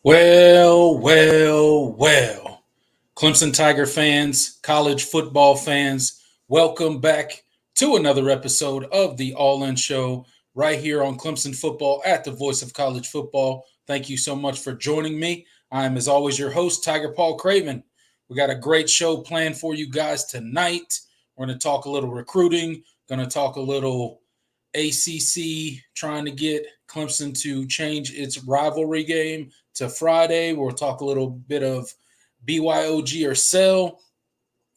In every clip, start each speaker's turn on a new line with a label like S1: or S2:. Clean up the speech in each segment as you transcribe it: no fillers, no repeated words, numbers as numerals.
S1: Well. Clemson Tiger fans, college football fans, welcome back to another episode of the All In Show right here on Clemson Football at the Voice of College Football. Thank you so much for joining me. I'm, as always, your host, Tiger Paul Craven. We got a great show planned for you guys tonight. We're going to talk a little recruiting, going to talk a little ACC, trying to get Clemson to change its rivalry game to Friday. We'll talk a little bit of BYOG or sell.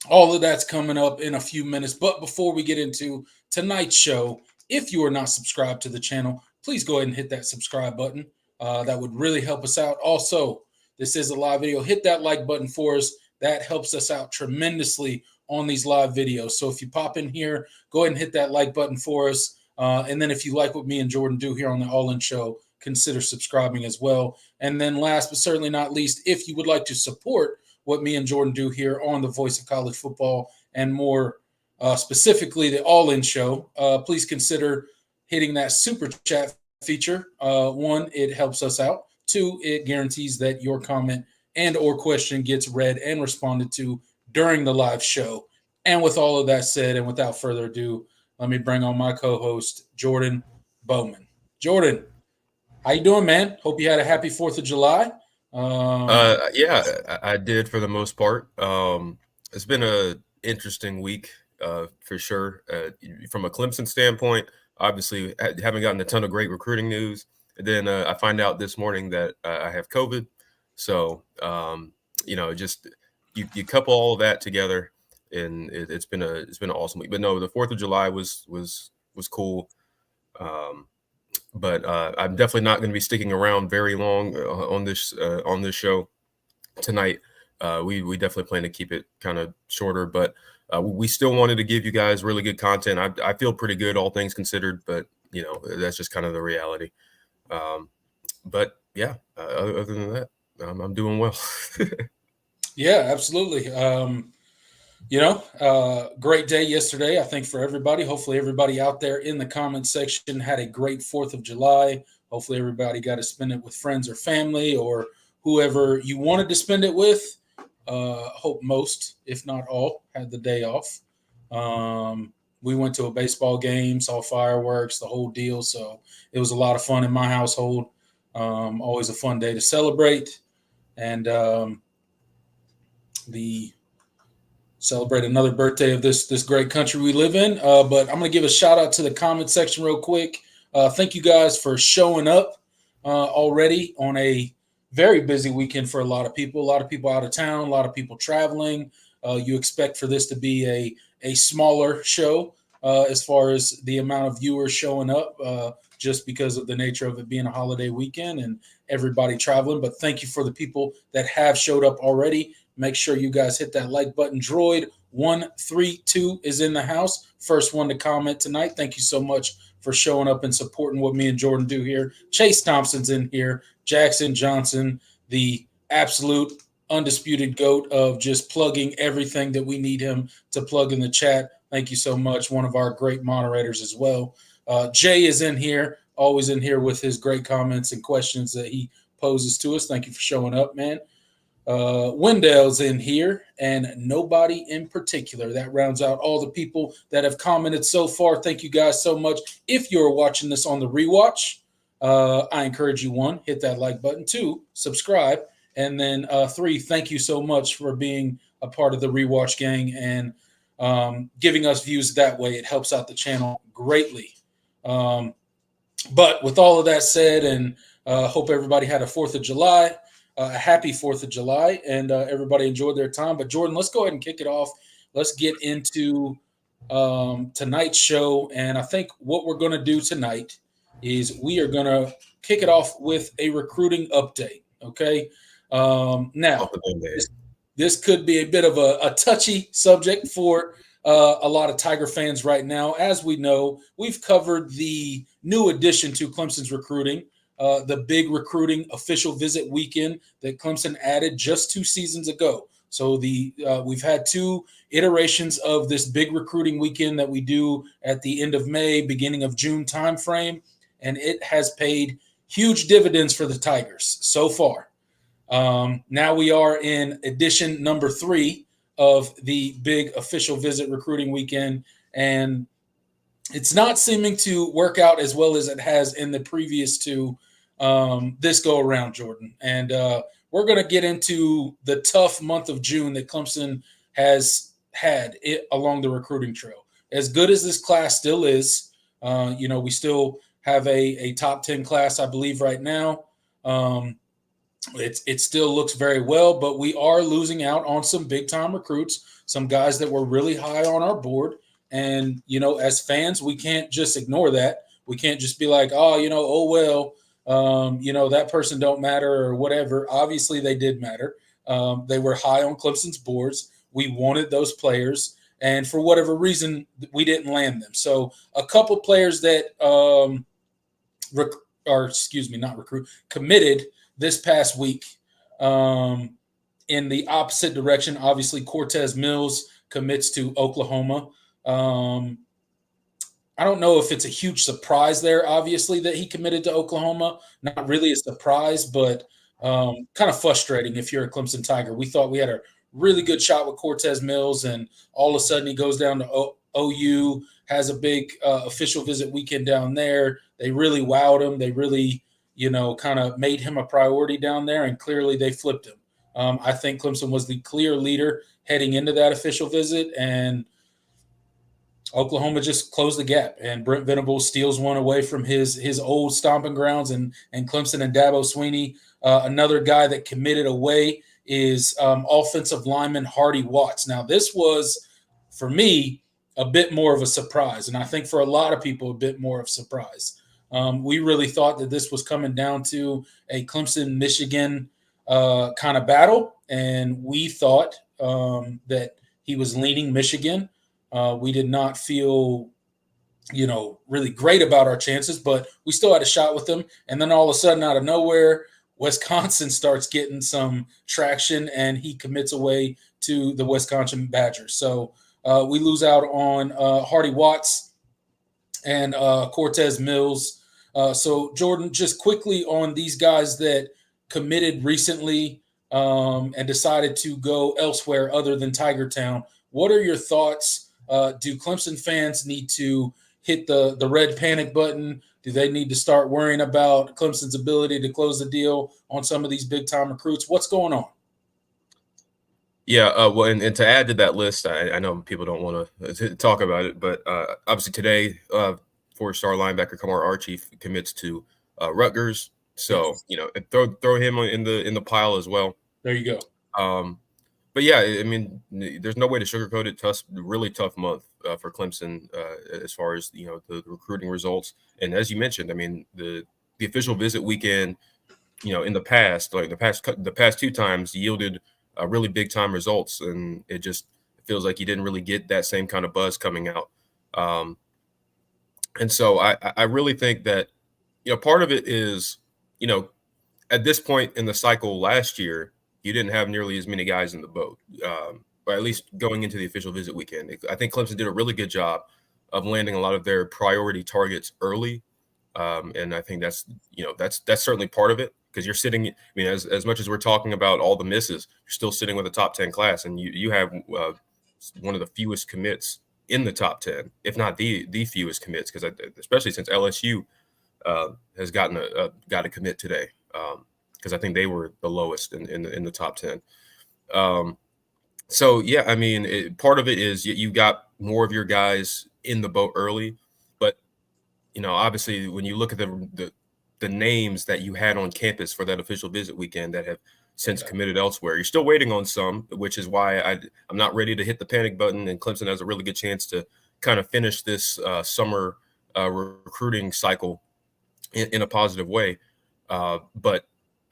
S1: All of that's coming up in a few minutes. But before we get into tonight's show, if you are not subscribed to the channel, please go ahead and hit that subscribe button. That would really help us out. Also, this is a live video. Hit that like button for us. That helps us out tremendously on these live videos. So if you pop in here, go ahead and hit that like button for us. And then if you like what me and Jordan do here on the All In Show, consider subscribing as well. And then last but certainly not least, if you would like to support what me and Jordan do here on the Voice of College Football and more specifically the All In Show, please consider hitting that super chat feature. One, it helps us out. Two, it guarantees that your comment and or question gets read and responded to during the live show. And with all of that said, and without further ado, let me bring on my co-host, Jordan Bowman. Jordan, how you doing, man? Hope you had a happy 4th of July.
S2: Yeah, I did for the most part. It's been an interesting week for sure. From a Clemson standpoint, obviously haven't gotten a ton of great recruiting news. And then I find out this morning that I have COVID. So, just you couple all of that together, and it's been an awesome week. But no, the 4th of July was cool. But I'm definitely not going to be sticking around very long on this show tonight. We definitely plan to keep it kind of shorter, but we still wanted to give you guys really good content. I feel pretty good, all things considered, but that's just kind of the reality. But yeah, other than that, I'm doing well.
S1: Yeah, absolutely. Great day yesterday, I think, for everybody. Hopefully everybody out there in the comment section had a great 4th of July. Hopefully everybody got to spend it with friends or family or whoever you wanted to spend it with. Hope most, if not all, had the day off. We went to a baseball game, saw fireworks, the whole deal. So it was a lot of fun in my household. Always a fun day to celebrate. And celebrate another birthday of this great country we live in. But I'm going to give a shout out to the comment section real quick. Thank you guys for showing up already on a very busy weekend for a lot of people. A lot of people out of town, a lot of people traveling. You expect for this to be a smaller show as far as the amount of viewers showing up just because of the nature of it being a holiday weekend and everybody traveling. But thank you for the people that have showed up already. Make sure you guys hit that like button. Droid132 is in the house. First one to comment tonight. Thank you so much for showing up and supporting what me and Jordan do here. Chase Thompson's in here. Jackson Johnson, the absolute undisputed GOAT of just plugging everything that we need him to plug in the chat. Thank you so much. One of our great moderators as well. Jay is in here, always in here with his great comments and questions that he poses to us. Thank you for showing up, man. Wendell's in here, and nobody in particular. That rounds out all the people that have commented so far. Thank you guys so much. If you're watching this on the rewatch, I encourage you, 1, hit that like button, 2, subscribe, and then 3, thank you so much for being a part of the rewatch gang and giving us views that way. It helps out the channel greatly. But with all of that said, and hope everybody had a 4th of July. A happy 4th of July, and everybody enjoyed their time. But Jordan, let's go ahead and kick it off. Let's get into tonight's show. And I think what we're going to do tonight is we are going to kick it off with a recruiting update. Okay. Now, this could be a bit of a touchy subject for a lot of Tiger fans right now. As we know, we've covered the new addition to Clemson's recruiting. The big recruiting official visit weekend that Clemson added just 2 seasons ago. So we've had 2 iterations of this big recruiting weekend that we do at the end of May, beginning of June timeframe, and it has paid huge dividends for the Tigers so far. Now we are in edition number 3 of the big official visit recruiting weekend, and it's not seeming to work out as well as it has in the previous 2 this go around, Jordan. And we're going to get into the tough month of June that Clemson has had along the recruiting trail. As good as this class still is, we still have a top 10 class, I believe, right now. It still looks very well, but we are losing out on some big time recruits, some guys that were really high on our board. And, as fans, we can't just ignore that. We can't just be like, that person don't matter or whatever. Obviously, they did matter. They were high on Clemson's boards. We wanted those players. And for whatever reason, we didn't land them. So a couple players that committed this past week in the opposite direction. Obviously, Cortez Mills commits to Oklahoma. I don't know if it's a huge surprise there, obviously, that he committed to Oklahoma. Not really a surprise, but kind of frustrating if you're a Clemson Tiger. We thought we had a really good shot with Cortez Mills, and all of a sudden he goes down to OU, has a big official visit weekend down there. They really wowed him. They really kind of made him a priority down there, and clearly they flipped him. I think Clemson was the clear leader heading into that official visit, and Oklahoma just closed the gap. And Brent Venables steals one away from his old stomping grounds, and Clemson and Dabo Swinney. Another guy that committed away is offensive lineman Hardy Watts. Now, this was, for me, a bit more of a surprise, and I think for a lot of people, a bit more of a surprise. We really thought that this was coming down to a Clemson-Michigan kind of battle, and we thought that he was leaning Michigan. We did not feel, really great about our chances, but we still had a shot with them. And then all of a sudden, out of nowhere, Wisconsin starts getting some traction, and he commits away to the Wisconsin Badgers. So we lose out on Hardy Watts and Cortez Mills. So, Jordan, just quickly on these guys that committed recently and decided to go elsewhere other than Tiger Town, what are your thoughts? Do Clemson fans need to hit the red panic button? Do they need to start worrying about Clemson's ability to close the deal on some of these big-time recruits? What's going on?
S2: Yeah, well, and to add to that list, I know people don't want to talk about it, but obviously today, 4-star linebacker Kamar Archie commits to Rutgers. So, throw him in the pile as well.
S1: There you go.
S2: But yeah, I mean, there's no way to sugarcoat it. Really tough month for Clemson as far as the recruiting results. And as you mentioned, I mean, the official visit weekend, in the past, like the past 2 times, yielded really big time results, and it just feels like you didn't really get that same kind of buzz coming out. And so I really think that part of it is at this point in the cycle last year, you didn't have nearly as many guys in the boat, or at least going into the official visit weekend. I think Clemson did a really good job of landing a lot of their priority targets early. And I think that's certainly part of it, because you're sitting, I mean, as much as we're talking about all the misses, you're still sitting with a top 10 class, and you have one of the fewest commits in the top 10, if not the fewest commits, because especially since LSU has got a commit today. Because I think they were the lowest in the top 10. So yeah, I mean, part of it is you got more of your guys in the boat early, but obviously when you look at the names that you had on campus for that official visit weekend that have since committed elsewhere, you're still waiting on some, which is why I'm not ready to hit the panic button. And Clemson has a really good chance to kind of finish this summer recruiting cycle in a positive way, but.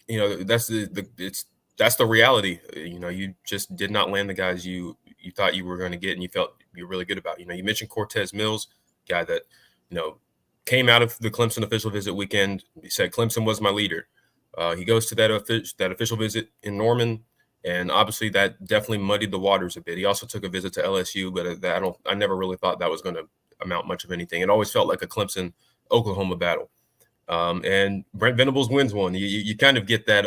S2: That's the reality. You just did not land the guys you thought you were going to get, and you felt you're really good about. You mentioned Cortez Mills, guy that came out of the Clemson official visit weekend. He said Clemson was my leader. He goes to that official visit in Norman, and obviously that definitely muddied the waters a bit. He also took a visit to LSU, but I never really thought that was going to amount much of anything. It always felt like a Clemson Oklahoma battle. And Brent Venables wins one. You kind of get that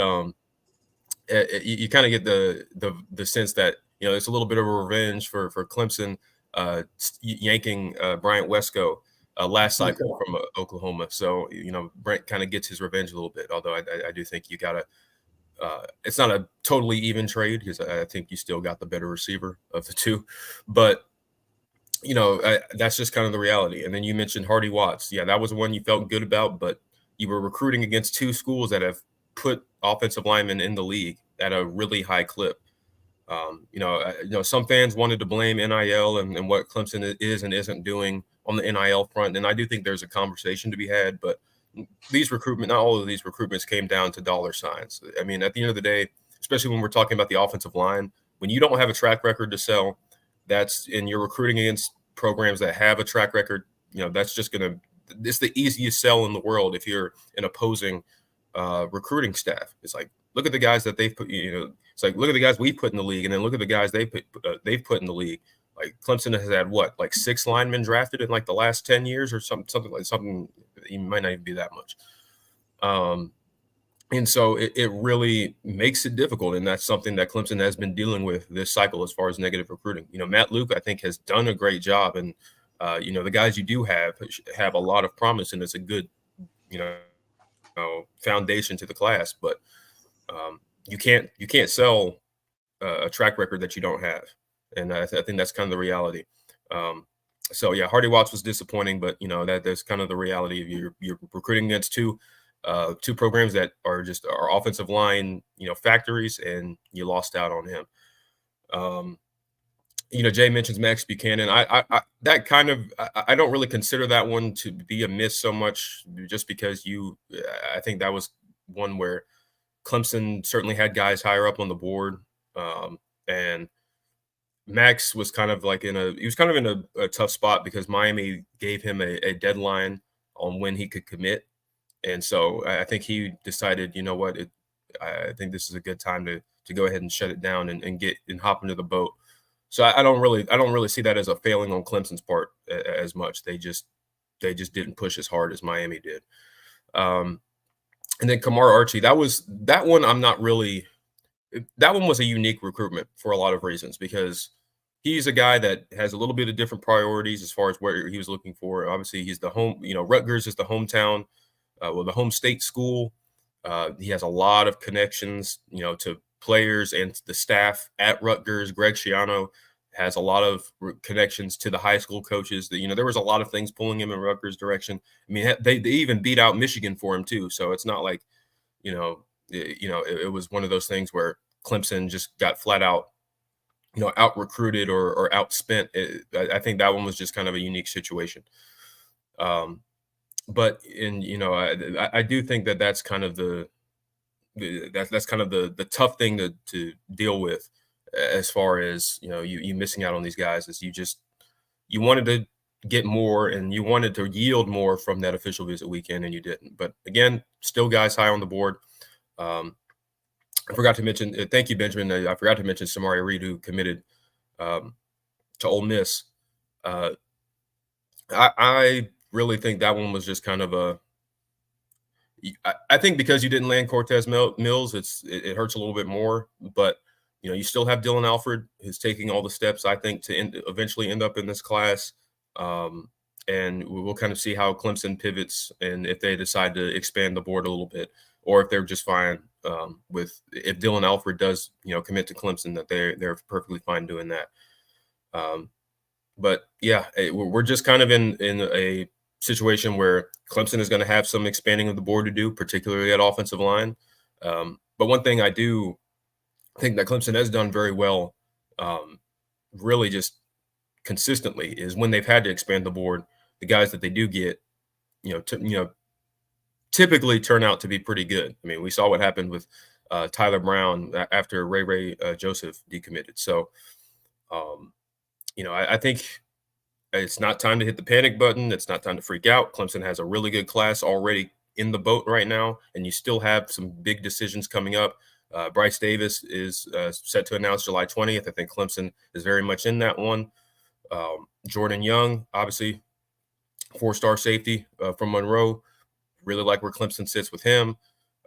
S2: you kind of get the sense that, it's a little bit of a revenge for Clemson yanking Bryant Wesco last cycle from Oklahoma. So, Brent kind of gets his revenge a little bit, although I do think you got to it's not a totally even trade because I think you still got the better receiver of the two. But, that's just kind of the reality. And then you mentioned Hardy Watts. Yeah, that was one you felt good about, but you were recruiting against two schools that have put offensive linemen in the league at a really high clip. Some fans wanted to blame NIL and what Clemson is and isn't doing on the NIL front. And I do think there's a conversation to be had, but not all of these recruitments came down to dollar signs. I mean, at the end of the day, especially when we're talking about the offensive line, when you don't have a track record to sell, and you're recruiting against programs that have a track record, it's the easiest sell in the world if you're an opposing recruiting staff. It's like, look at the guys that they've put, it's like, look at the guys we've put in the league, and then look at the guys they've put in the league. Like Clemson has had like 6 linemen drafted in like the last 10 years or something. It might not even be that much. And so it really makes it difficult. And that's something that Clemson has been dealing with this cycle as far as negative recruiting. Matt Luke, I think, has done a great job. And, the guys you do have a lot of promise, and it's a good, foundation to the class. But you can't sell a track record that you don't have. And I think that's kind of the reality. So yeah, Hardy Watts was disappointing, but that's kind of the reality of you're recruiting against two programs that are just our offensive line, factories, and you lost out on him. Jay mentions Max Buchanan. I don't really consider that one to be a miss so much, just because I think that was one where Clemson certainly had guys higher up on the board, and Max was kind of in a tough spot because Miami gave him a deadline on when he could commit. And so I think he decided, I think this is a good time to go ahead and shut it down and hop into the boat. So I don't really see that as a failing on Clemson's part as much. They just didn't push as hard as Miami did. And then Kamar Archie, that one I'm not really. That one was a unique recruitment for a lot of reasons, because he's a guy that has a little bit of different priorities as far as where he was looking for. Obviously, he's the home, Rutgers is the hometown, the home state school. He has a lot of connections, to players and the staff at Rutgers. Greg Schiano has a lot of connections to the high school coaches. There was a lot of things pulling him in Rutgers' direction. I mean, they even beat out Michigan for him too. So it's not like, it was one of those things where Clemson just got flat out, out recruited or outspent. I think that one was just kind of a unique situation. But I do think that's kind of that's kind of the tough thing to deal with, as far as you missing out on these guys, is you wanted to get more and you wanted to yield more from that official visit weekend, and you didn't. But again, still guys high on the board. I forgot to mention, thank you, Benjamin. I forgot to mention Samari Reed, who committed to Ole Miss. I really think that one was just kind of I think because you didn't land Cortez Mills, it hurts a little bit more. But you still have Dylan Alfred, who's taking all the steps, I think, to eventually end up in this class. And we'll kind of see how Clemson pivots, and if they decide to expand the board a little bit, or if they're just fine with if Dylan Alfred does commit to Clemson, that they're perfectly fine doing that. But yeah, we're just kind of in a situation where Clemson is going to have some expanding of the board to do, particularly at offensive line. But one thing I do think that Clemson has done very well, really just consistently, is when they've had to expand the board, the guys that they do get, typically turn out to be pretty good. I mean, we saw what happened with Tyler Brown after Ray Joseph decommitted. So, I think it's not time to hit the panic button. It's not time to freak out. Clemson has a really good class already in the boat right now, and you still have some big decisions coming up. Bryce Davis is set to announce July 20th. I think Clemson is very much in that one. Jordan Young, obviously, 4-star safety from Monroe. Really like where Clemson sits with him.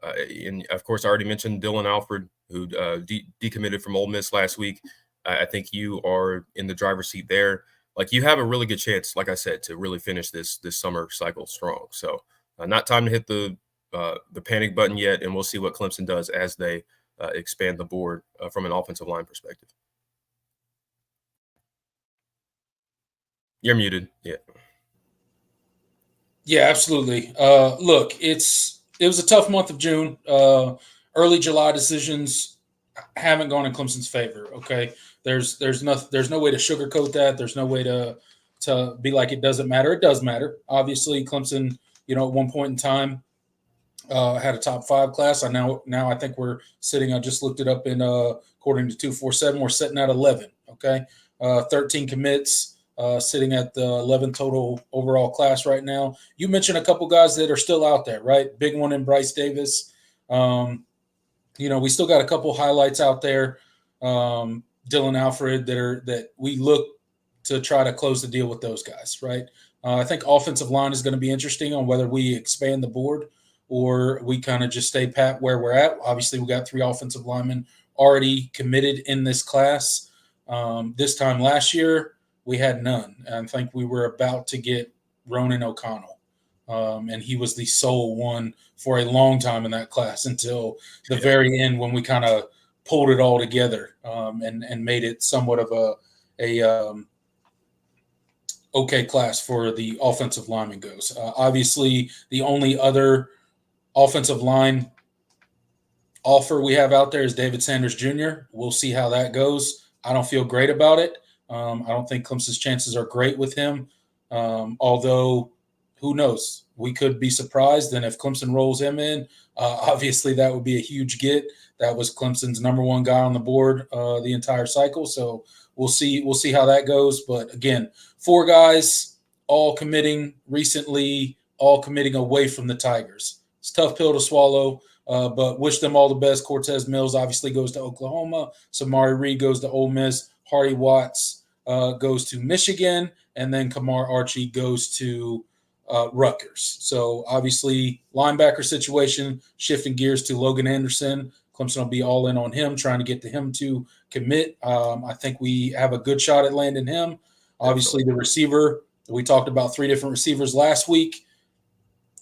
S2: And, of course, I already mentioned Dylan Alfred, who decommitted from Ole Miss last week. I think you are in the driver's seat there. Like, you have a really good chance, like I said, to really finish this summer cycle strong. So not time to hit the panic button yet, and we'll see what Clemson does as they expand the board from an offensive line perspective. You're muted. Yeah.
S1: Yeah, absolutely. Look, it was a tough month of June. Early July decisions haven't gone in Clemson's favor. Okay, there's no way to sugarcoat that. There's no way to be like it doesn't matter. It does matter. Obviously, Clemson, at one point in time, had a top 5 class. Now I think we're sitting. I just looked it up in according to 247, we're sitting at 11. Okay, 13 commits. Sitting at the 11th total overall class right now. You mentioned a couple guys that are still out there, right? Big one in Bryce Davis. We still got a couple highlights out there. Dylan Alfred that we look to try to close the deal with those guys, right? I think offensive line is going to be interesting on whether we expand the board or we kind of just stay pat where we're at. Obviously, we got 3 offensive linemen already committed in this class. This time last year, we had none. I think we were about to get Ronan O'Connell, and he was the sole one for a long time in that class until the very end when we kind of pulled it all together and made it somewhat of a okay class for the offensive lineman goes. Obviously, the only other offensive line offer we have out there is David Sanders Jr. We'll see how that goes. I don't feel great about it. I don't think Clemson's chances are great with him, although who knows? We could be surprised, and if Clemson rolls him in, obviously that would be a huge get. That was Clemson's number 1 guy on the board the entire cycle, so we'll see how that goes. But again, 4 guys all committing recently, all committing away from the Tigers. It's a tough pill to swallow, but wish them all the best. Cortez Mills obviously goes to Oklahoma. Samari Reed goes to Ole Miss. Hardy Watts goes to Michigan, and then Kamar Archie goes to Rutgers. So obviously, linebacker situation, shifting gears to Logan Anderson. Clemson will be all in on him, trying to get to him to commit. I think we have a good shot at landing him. Obviously, the receiver, we talked about 3 different receivers last week.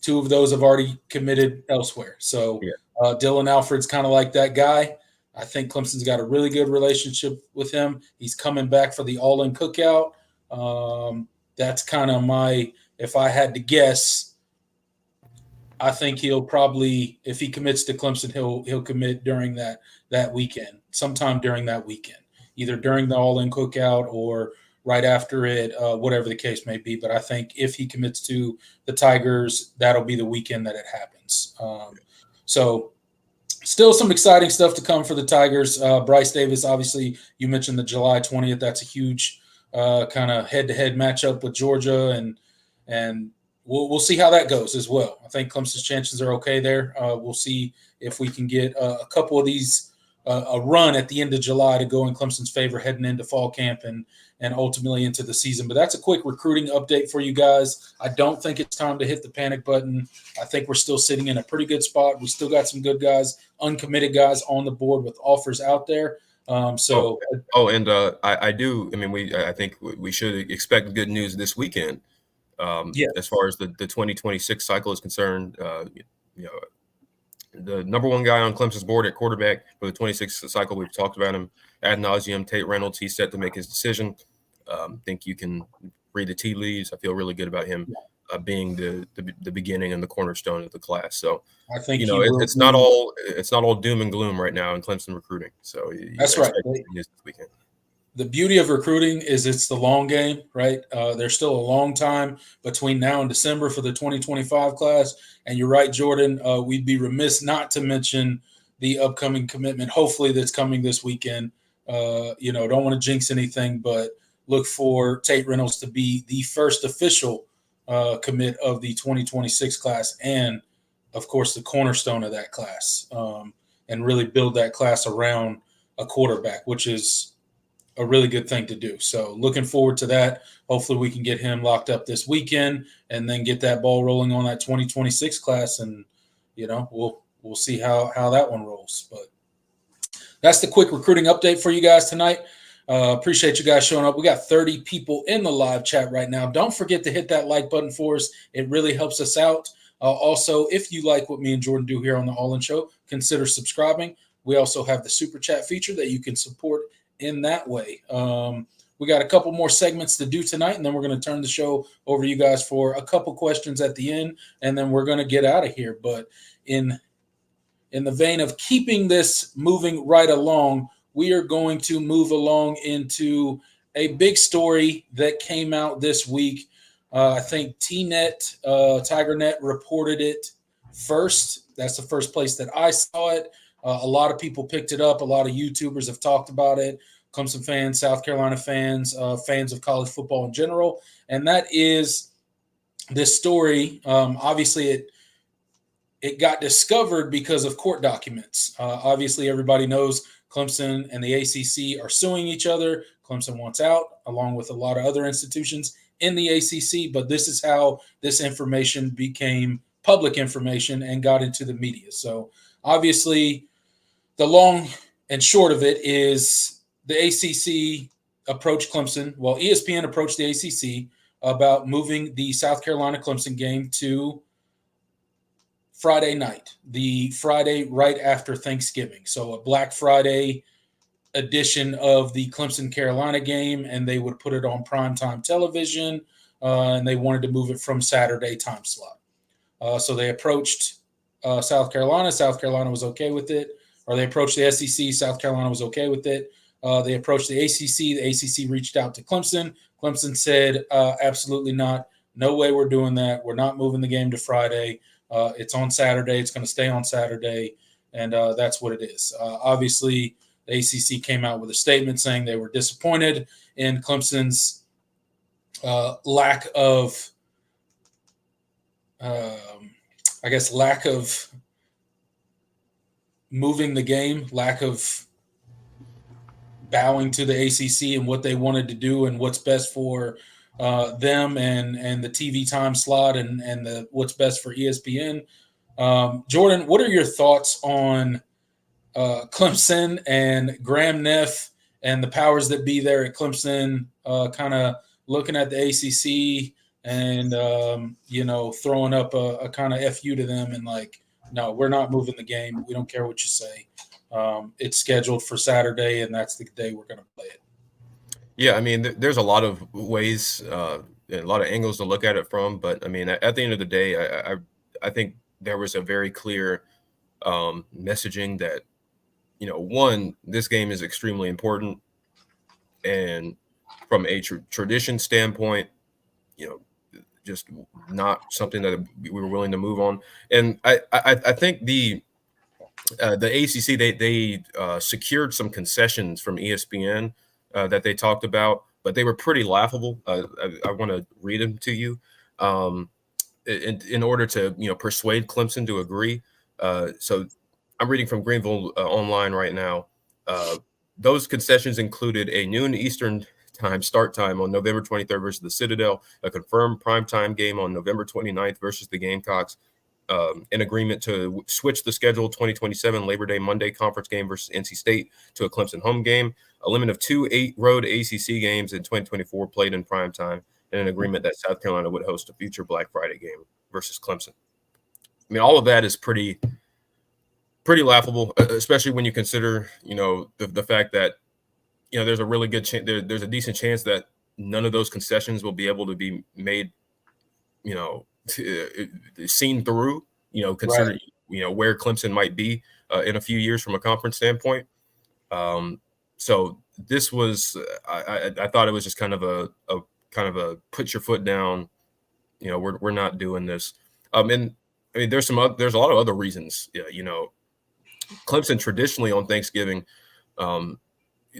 S1: 2 of those have already committed elsewhere. So Dylan Alfred's kind of like that guy. I think Clemson's got a really good relationship with him. He's coming back for the all-in cookout. That's kind of if I had to guess, I think he'll probably, if he commits to Clemson, he'll commit during that weekend, sometime during that weekend, either during the all-in cookout or right after it, whatever the case may be. But I think if he commits to the Tigers, that'll be the weekend that it happens. So still some exciting stuff to come for the Tigers. Bryce Davis, obviously, you mentioned the July 20th. That's a huge kind of head-to-head matchup with Georgia, and we'll see how that goes as well. I think Clemson's chances are okay there. We'll see if we can get a couple of these a run at the end of July to go in Clemson's favor heading into fall camp and ultimately into the season. But that's a quick recruiting update for you guys. I don't think it's time to hit the panic button. I think we're still sitting in a pretty good spot. We still got some good guys, uncommitted guys on the board with offers out there. I think we should expect good news this weekend. As far as the 2026 cycle is concerned, the number 1 guy on Clemson's board at quarterback for the 26th cycle, we've talked about him ad nauseum, Tate Reynolds. He's set to make his decision. Think you can read the tea leaves. I feel really good about him being the beginning and the cornerstone of the class. So I think
S2: it's not all doom and gloom right now in Clemson recruiting. So
S1: that's right.
S2: This weekend.
S1: The beauty of recruiting is it's the long game, right? There's still a long time between now and December for the 2025 class. And you're right, Jordan, we'd be remiss not to mention the upcoming commitment, hopefully that's coming this weekend. Don't want to jinx anything, but look for Tate Reynolds to be the first official commit of the 2026 class and, of course, the cornerstone of that class, and really build that class around a quarterback, which is a really good thing to do. So looking forward to that. Hopefully we can get him locked up this weekend and then get that ball rolling on that 2026 class. And, we'll see how that one rolls. But that's the quick recruiting update for you guys tonight. Appreciate you guys showing up. We got 30 people in the live chat right now. Don't forget to hit that like button for us. It really helps us out. Also, if you like what me and Jordan do here on the All In Show, consider subscribing. We also have the super chat feature that you can support in that way. We got a couple more segments to do tonight, and then we're going to turn the show over to you guys for a couple questions at the end, and then we're going to get out of here. But in the vein of keeping this moving right along, we are going to move along into a big story that came out this week. I think TNet, TigerNet reported it first. That's the first place that I saw it. A lot of people picked it up. A lot of YouTubers have talked about it. Clemson fans, South Carolina fans, fans of college football in general. And that is this story. Obviously, it got discovered because of court documents. Obviously, everybody knows Clemson and the ACC are suing each other. Clemson wants out, along with a lot of other institutions in the ACC. But this is how this information became public information and got into the media. So obviously, the long and short of it is the ACC approached Clemson. Well, ESPN approached the ACC about moving the South Carolina-Clemson game to Friday night, the Friday right after Thanksgiving. So a Black Friday edition of the Clemson-Carolina game, and they would put it on primetime television, and they wanted to move it from Saturday time slot. So they approached South Carolina. South Carolina was okay with it. Or they approached the SEC. South Carolina was okay with it. They approached the ACC. The ACC reached out to Clemson. Clemson said, absolutely not. No way we're doing that. We're not moving the game to Friday. It's on Saturday. It's going to stay on Saturday, and that's what it is. Obviously, the ACC came out with a statement saying they were disappointed in Clemson's lack of moving the game, lack of bowing to the ACC and what they wanted to do and what's best for them and the TV time slot and what's best for ESPN. Jordan, what are your thoughts on Clemson and Graham Neff and the powers that be there at Clemson, kind of looking at the ACC and throwing up a kind of FU to them and like, no, we're not moving the game. We don't care what you say. It's scheduled for Saturday, and that's the day we're going to play it.
S2: Yeah, I mean, there's a lot of ways, a lot of angles to look at it from. But, I mean, at the end of the day, I think there was a very clear messaging that, one, this game is extremely important. And from a tradition standpoint, just not something that we were willing to move on. And I think the ACC, they secured some concessions from ESPN that they talked about, but they were pretty laughable. I want to read them to you in order to persuade Clemson to agree. So I'm reading from Greenville Online right now. Those concessions included a noon Eastern time start time on November 23rd versus the Citadel, a confirmed primetime game on November 29th versus the Gamecocks, an agreement to switch the schedule 2027 Labor Day Monday conference game versus NC State to a Clemson home game, a limit of 2 8-road ACC games in 2024 played in primetime, and an agreement that South Carolina would host a future Black Friday game versus Clemson. I mean, all of that is pretty laughable, especially when you consider, the fact that, there's a really good chance, there's a decent chance that none of those concessions will be able to be made, seen through, considering,
S1: right.
S2: Where Clemson might be in a few years from a conference standpoint. So this was, I thought it was just kind of a put your foot down, we're not doing this. And I mean, there's a lot of other reasons, Clemson traditionally on Thanksgiving,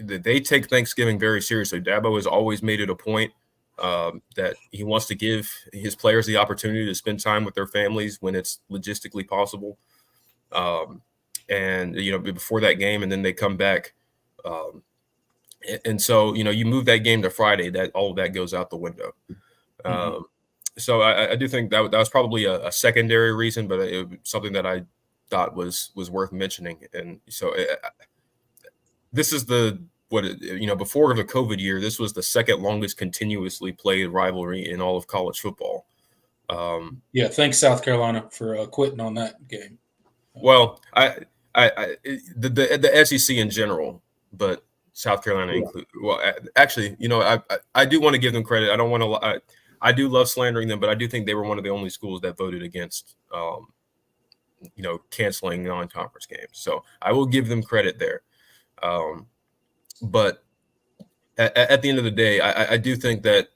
S2: they take Thanksgiving very seriously. Dabo has always made it a point that he wants to give his players the opportunity to spend time with their families when it's logistically possible. And, before that game, and then they come back. And so, you move that game to Friday, that all of that goes out the window. Mm-hmm. So I do think that was probably a secondary reason, but it was something that I thought was worth mentioning. And so this is before the COVID year, this was the second longest continuously played rivalry in all of college football.
S1: Yeah, thanks South Carolina for quitting on that game.
S2: Well, the SEC in general, but South Carolina include. Well, actually, I do want to give them credit. I don't want to. I do love slandering them, but I do think they were one of the only schools that voted against, canceling non-conference games. So I will give them credit there. But at the end of the day, I do think that,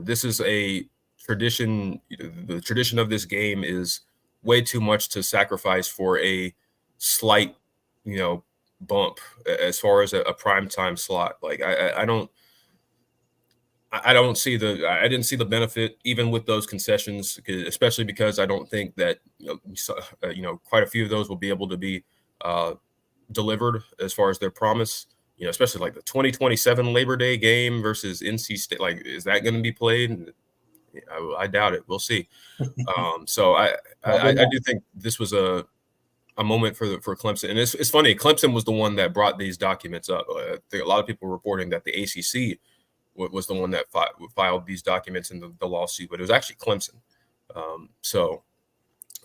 S2: this is a tradition. The tradition of this game is way too much to sacrifice for a slight, bump as far as a primetime slot. Like I didn't see the benefit even with those concessions, especially because I don't think that quite a few of those will be able to be delivered as far as their promise. Especially like the 2027 Labor Day game versus NC State. Like, is that going to be played? I doubt it. We'll see. So I do think this was a moment for Clemson, and it's funny. Clemson was the one that brought these documents up. I think a lot of people were reporting that the ACC was the one that filed these documents in the lawsuit, but it was actually Clemson. So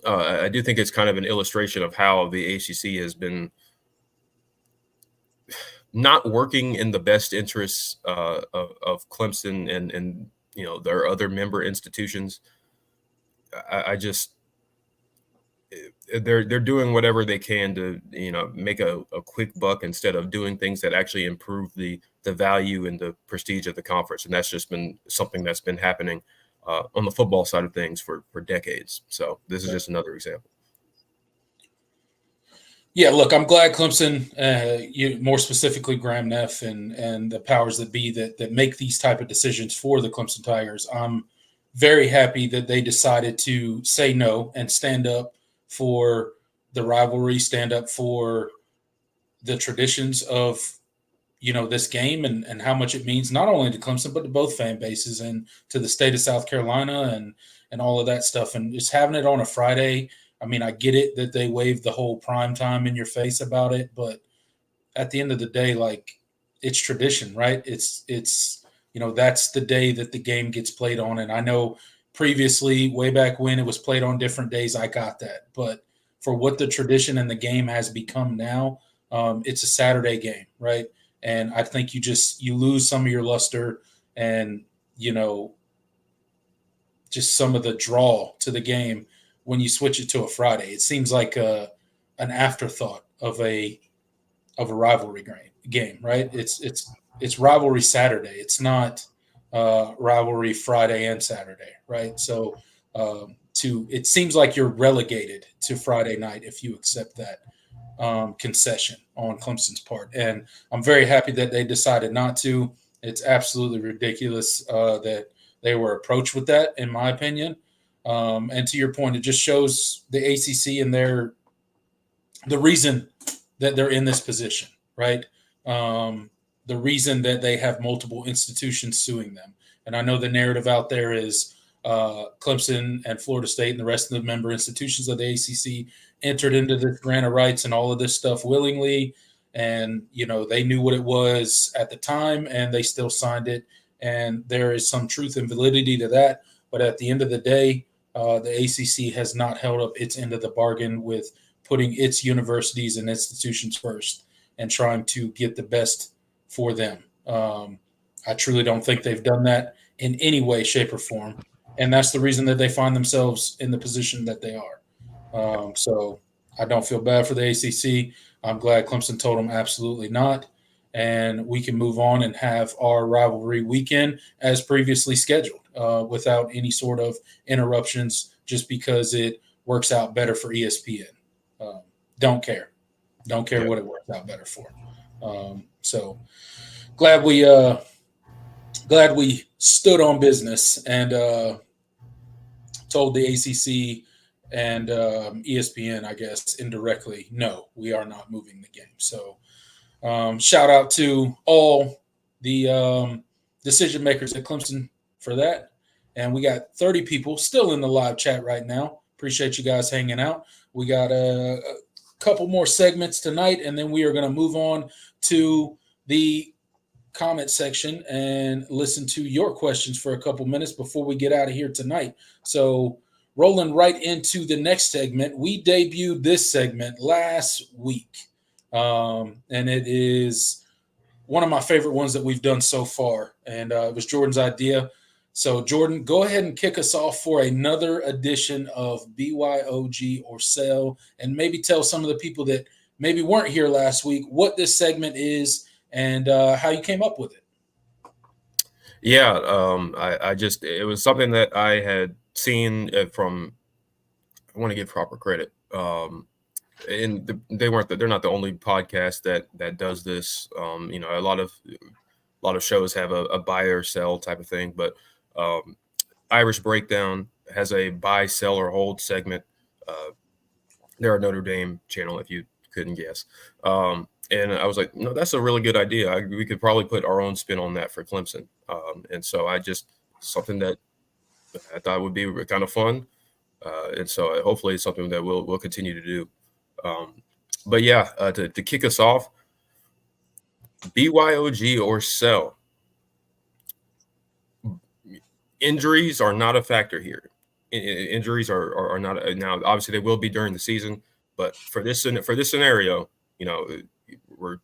S2: I do think it's kind of an illustration of how the ACC has been not working in the best interests of Clemson and their other member institutions. They're doing whatever they can to make a quick buck instead of doing things that actually improve the value and the prestige of the conference, and that's just been something that's been happening on the football side of things for decades. So this is just another example.
S1: Yeah, look, I'm glad Clemson, more specifically Graham Neff and the powers that be that make these type of decisions for the Clemson Tigers. I'm very happy that they decided to say no and stand up for the rivalry, stand up for the traditions of, this game and how much it means not only to Clemson, but to both fan bases and to the state of South Carolina and all of that stuff. And just having it on a Friday, I mean, I get it that they waved the whole prime time in your face about it, but at the end of the day, like, it's tradition, right? It's that's the day that the game gets played on. And I know previously, way back when, it was played on different days. I got that. But for what the tradition and the game has become now, it's a Saturday game, right? And I think you lose some of your luster and, just some of the draw to the game when you switch it to a Friday. It seems like an afterthought of a rivalry game, right? It's rivalry Saturday. It's not rivalry Friday and Saturday, right? So it seems like you're relegated to Friday night if you accept that concession on Clemson's part. And I'm very happy that they decided not to. It's absolutely ridiculous that they were approached with that, in my opinion. And to your point, it just shows the ACC and the reason that they're in this position, right? The reason that they have multiple institutions suing them. And I know the narrative out there is Clemson and Florida State and the rest of the member institutions of the ACC entered into this grant of rights and all of this stuff willingly. And, they knew what it was at the time and they still signed it. And there is some truth and validity to that. But at the end of the day, the ACC has not held up its end of the bargain with putting its universities and institutions first and trying to get the best for them. I truly don't think they've done that in any way, shape, or form. And that's the reason that they find themselves in the position that they are. So I don't feel bad for the ACC. I'm glad Clemson told them absolutely not. And we can move on and have our rivalry weekend as previously scheduled without any sort of interruptions just because it works out better for ESPN. Don't care. Don't care what it works out better for. So glad we stood on business and told the ACC and ESPN, I guess, indirectly, no, we are not moving the game. So shout out to all the decision makers at Clemson for that. And we got 30 people still in the live chat right now. Appreciate you guys hanging out. We got a couple more segments tonight, and then we are going to move on to the comment section and listen to your questions for a couple minutes before we get out of here tonight. So rolling right into the next segment, we debuted this segment last week, and it is one of my favorite ones that we've done so far, and it was Jordan's idea. So Jordan, go ahead and kick us off for another edition of BYOG or Sell, and maybe tell some of the people that maybe weren't here last week what this segment is and how you came up with it.
S2: Yeah, it was something that I had seen from. I want to give proper credit. And they're not the only podcast that does this. A lot of shows have a buy or sell type of thing, but Irish Breakdown has a buy, sell, or hold segment. They're a Notre Dame channel, if you couldn't guess. And I was like, no, that's a really good idea. We could probably put our own spin on that for Clemson. And so something that I thought would be kind of fun. And so hopefully it's something that we'll continue to do. But yeah, to kick us off, BYOG or sell. Injuries are not a factor here. Injuries are not now. Obviously, they will be during the season, but for this scenario, we're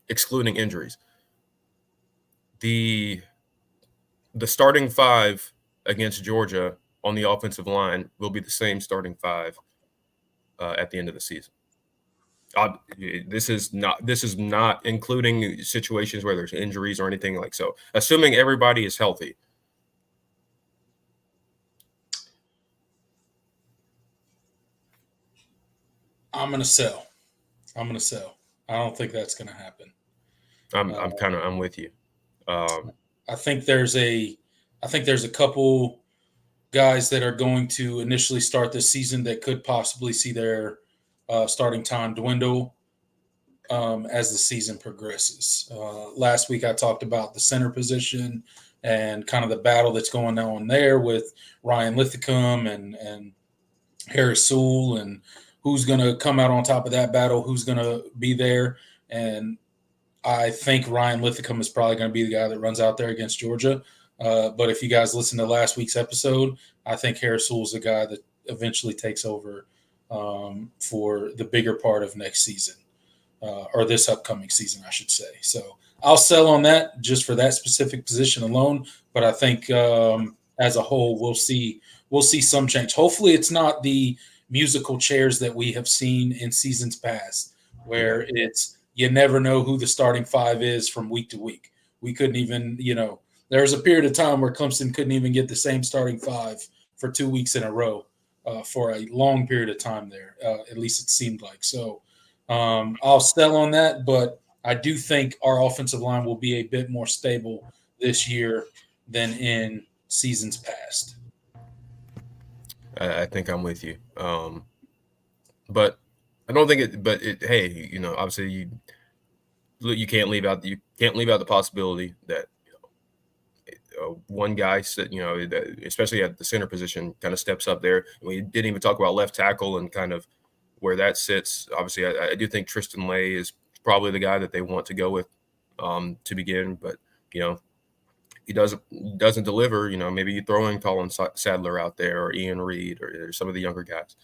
S2: excluding injuries. The starting five against Georgia on the offensive line will be the same starting five at the end of the season. This is not including situations where there's injuries or anything like so. Assuming everybody is healthy.
S1: I'm gonna sell. I don't think that's gonna happen.
S2: I'm with you.
S1: I think there's a couple guys that are going to initially start this season that could possibly see their starting time dwindle as the season progresses. Last week I talked about the center position and kind of the battle that's going on there with Ryan Lithicum and Harris Sewell, and who's going to come out on top of that battle, who's going to be there. And I think Ryan Lithicum is probably going to be the guy that runs out there against Georgia. But if you guys listen to last week's episode, I think Harris Sewell is the guy that eventually takes over for the bigger part of next season, or this upcoming season, I should say. So I'll sell on that just for that specific position alone. But I think as a whole, we'll see some change. Hopefully it's not the musical chairs that we have seen in seasons past, where it's you never know who the starting five is from week to week. We couldn't even, there was a period of time where Clemson couldn't even get the same starting five for 2 weeks in a row for a long period of time there. At least it seemed like. So I'll sell on that, but I do think our offensive line will be a bit more stable this year than in seasons past.
S2: I think I'm with you. But I don't think it. But hey, obviously you can't leave out the possibility that one guy, especially at the center position, kind of steps up there. We didn't even talk about left tackle and kind of where that sits. Obviously, I do think Tristan Lay is probably the guy that they want to go with to begin. But he doesn't deliver. Maybe you throw in Colin Sadler out there or Ian Reed or some of the younger guys.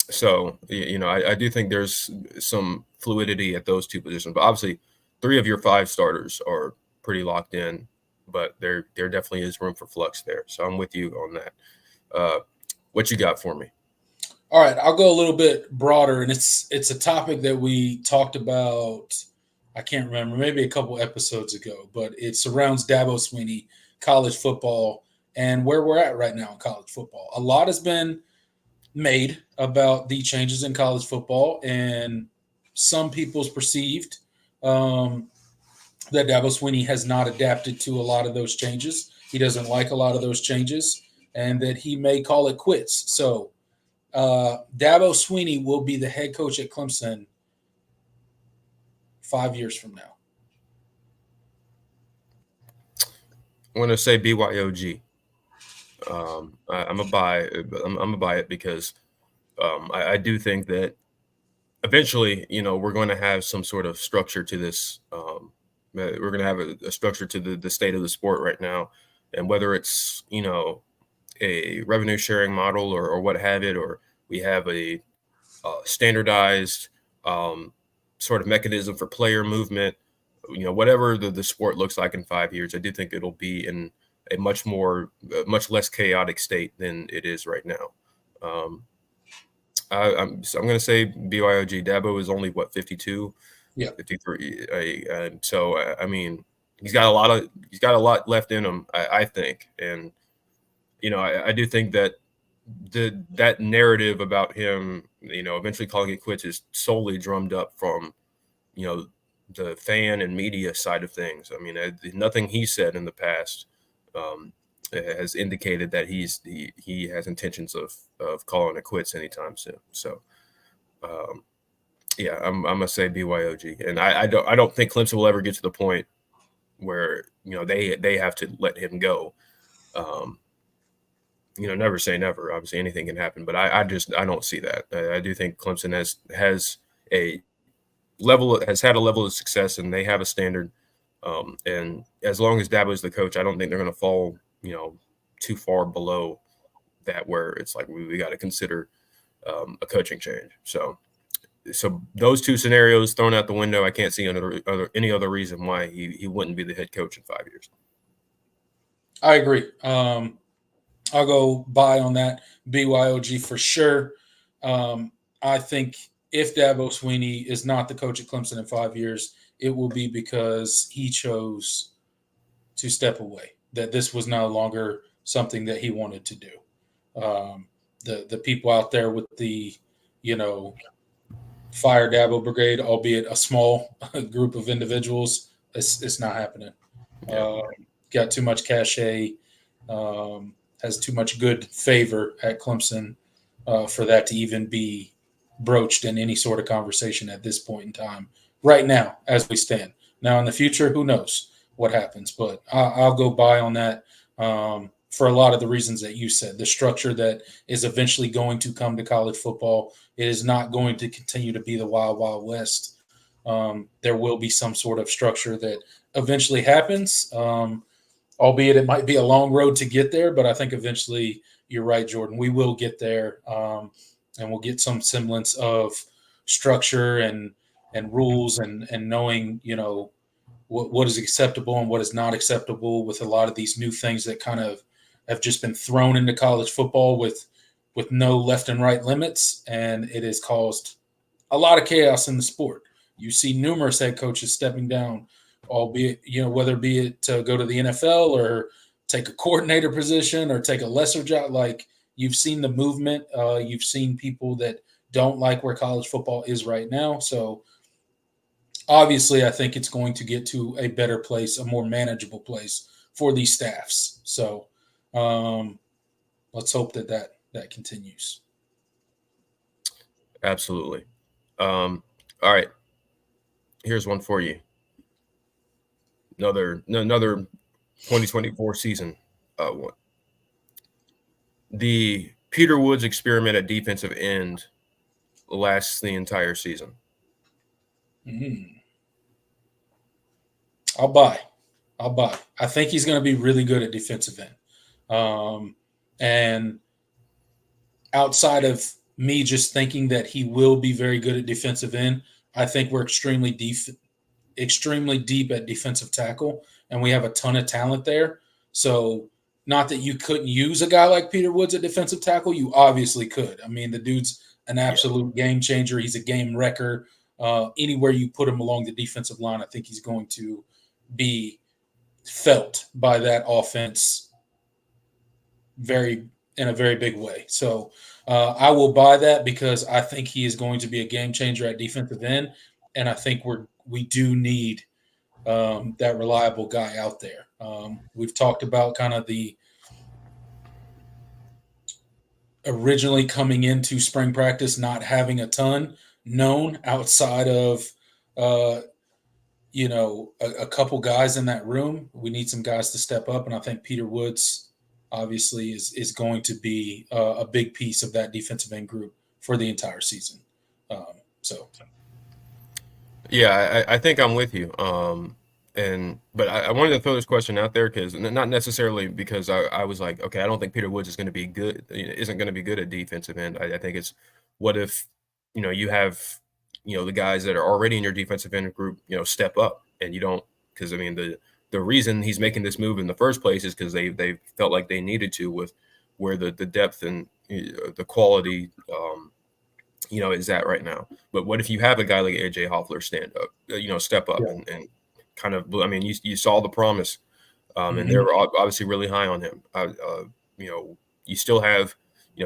S2: So I do think there's some fluidity at those two positions. But obviously, 3 of your 5 starters are pretty locked in. But there definitely is room for flux there. So I'm with you on that. What you got for me?
S1: All right, I'll go a little bit broader, and it's a topic that we talked about. I can't remember, maybe a couple episodes ago, but it surrounds Dabo Swinney, college football, and where we're at right now in college football. A lot has been made about the changes in college football, and some people's perceived that Dabo Swinney has not adapted to a lot of those changes. He doesn't like a lot of those changes, and that he may call it quits. So Dabo Swinney will be the head coach at Clemson 5 years from now.
S2: I'm going to say BYOG. I'm a buy it because I do think that eventually, we're going to have some sort of structure to this. We're going to have a structure to the state of the sport right now. And whether it's, a revenue sharing model or what have it, or we have a standardized sort of mechanism for player movement, whatever the sport looks like in 5 years, I do think it'll be in a much less chaotic state than it is right now. I'm going to say BYOG. Dabo is only 52,
S1: Yeah.
S2: 53. So I mean, he's got a lot left in him, I think, and I do think that that narrative about him, eventually calling it quits is solely drummed up from, the fan and media side of things. I mean, nothing he said in the past has indicated that he has intentions of calling it quits anytime soon. So, yeah, I'm gonna say BYOG, and I don't think Clemson will ever get to the point where they have to let him go. Never say never. Obviously, anything can happen, but I don't see that. I do think Clemson has had a level of success, and they have a standard. And as long as Dabo is the coach, I don't think they're going to fall, too far below that where it's like we got to consider a coaching change. So those two scenarios thrown out the window. I can't see any other reason why he wouldn't be the head coach in 5 years.
S1: I agree. I'll go buy on that. BYOG for sure. I think if Dabo Swinney is not the coach at Clemson in 5 years, it will be because he chose to step away, that this was no longer something that he wanted to do. The people out there with the, fire Dabo brigade, albeit a small group of individuals, it's not happening.
S2: Yeah.
S1: Got too much cachet. Has too much good favor at Clemson for that to even be broached in any sort of conversation at this point in time. Right now, as we stand. Now, in the future, who knows what happens? But I'll go by on that for a lot of the reasons that you said. The structure that is eventually going to come to college football, it is not going to continue to be the Wild Wild West. There will be some sort of structure that eventually happens. Albeit it might be a long road to get there, but I think eventually you're right, Jordan. We will get there, and we'll get some semblance of structure and rules and knowing, what is acceptable and what is not acceptable with a lot of these new things that kind of have just been thrown into college football with no left and right limits, and it has caused a lot of chaos in the sport. You see numerous head coaches stepping down, albeit, whether it be to go to the NFL or take a coordinator position or take a lesser job. Like, you've seen the movement. You've seen people that don't like where college football is right now. So obviously I think it's going to get to a better place, a more manageable place for these staffs. So let's hope that continues.
S2: Absolutely. All right. Here's one for you. Another 2024 season one. The Peter Woods experiment at defensive end lasts the entire season.
S1: I'll buy. I think he's going to be really good at defensive end. And outside of me just thinking that he will be very good at defensive end, I think we're extremely deep at defensive tackle, and we have a ton of talent there. So not that you couldn't use a guy like Peter Woods at defensive tackle. You obviously could. I mean, the dude's an absolute game changer. He's a game wrecker. Anywhere you put him along the defensive line, I think he's going to be felt by that offense in a very big way. So I will buy that because I think he is going to be a game changer at defensive end, and I think we do need that reliable guy out there. We've talked about kind of the originally coming into spring practice not having a ton known outside of a couple guys in that room. We need some guys to step up, and I think Peter Woods obviously is going to be a big piece of that defensive end group for the entire season. So
S2: Yeah, I think I'm with you. But I wanted to throw this question out there because not necessarily because I was like, okay, I don't think Peter Woods is going to be good, isn't going to be good at defensive end. I think it's what if, you have, the guys that are already in your defensive end group, step up and you don't, because I mean, the reason he's making this move in the first place is because they felt like they needed to with where the depth and the quality, is at right now. But what if you have a guy like AJ Hoffler stand up, step up
S1: Yeah.
S2: and kind of, I mean, you saw the promise, and they
S1: Mhm.
S2: were obviously really high on him. You still have,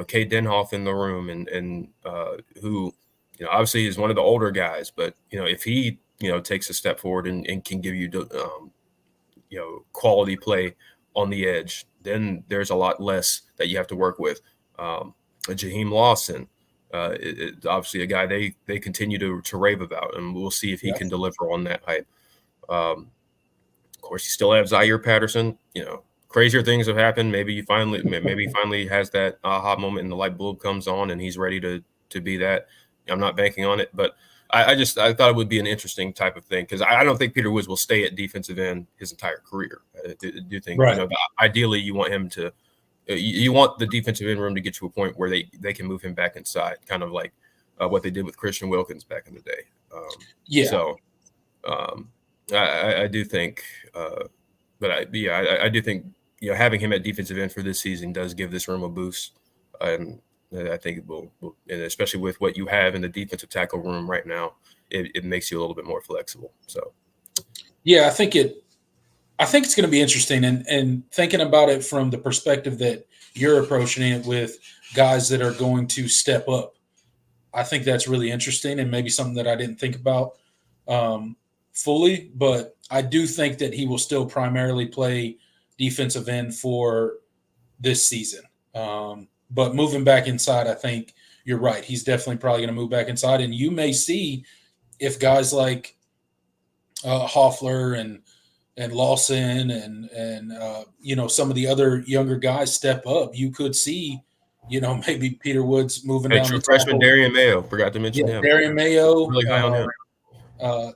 S2: Kate Denhoff in the room and who, obviously is one of the older guys, but, if he, takes a step forward and can give you, quality play on the edge, then there's a lot less that you have to work with. Jaheim Lawson, obviously a guy they continue to rave about, and we'll see if he
S1: Yeah.
S2: can deliver on that hype. Of course, you still have Zaire Patterson. Crazier things have happened. Maybe he finally has that aha moment, and the light bulb comes on, and he's ready to be that. I'm not banking on it, but I thought it would be an interesting type of thing because I don't think Peter Woods will stay at defensive end his entire career. I do think
S1: Right.
S2: ideally you want him to you want the defensive end room to get to a point where they can move him back inside, kind of like what they did with Christian Wilkins back in the day.
S1: Yeah.
S2: So um, I do think, I do think having him at defensive end for this season does give this room a boost, and I think it will, and especially with what you have in the defensive tackle room right now, it makes you a little bit more flexible. So
S1: Yeah, I think it's going to be interesting, and thinking about it from the perspective that you're approaching it with guys that are going to step up. I think that's really interesting and maybe something that I didn't think about um, fully. But I do think that he will still primarily play defensive end for this season. But moving back inside, I think you're right. He's definitely probably going to move back inside, and you may see if guys like Hoffler and Lawson and some of the other younger guys step up, you could see maybe Peter Woods moving
S2: hey,
S1: down
S2: true
S1: the
S2: freshman
S1: tackle.
S2: Darian Mayo, forgot to
S1: Yeah,
S2: mention him.
S1: Darian Mayo.
S2: Really high on him.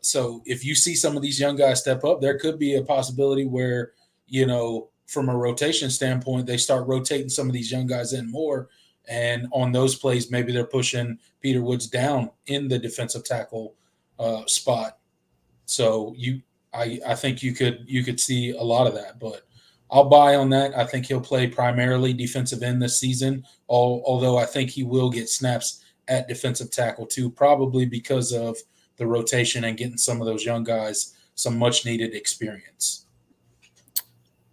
S1: So if you see some of these young guys step up, there could be a possibility where from a rotation standpoint, they start rotating some of these young guys in more. And on those plays, maybe they're pushing Peter Woods down in the defensive tackle spot. So I think you could see a lot of that, but I'll buy on that. I think he'll play primarily defensive end this season, although I think he will get snaps at defensive tackle too, probably because of the rotation and getting some of those young guys some much needed experience.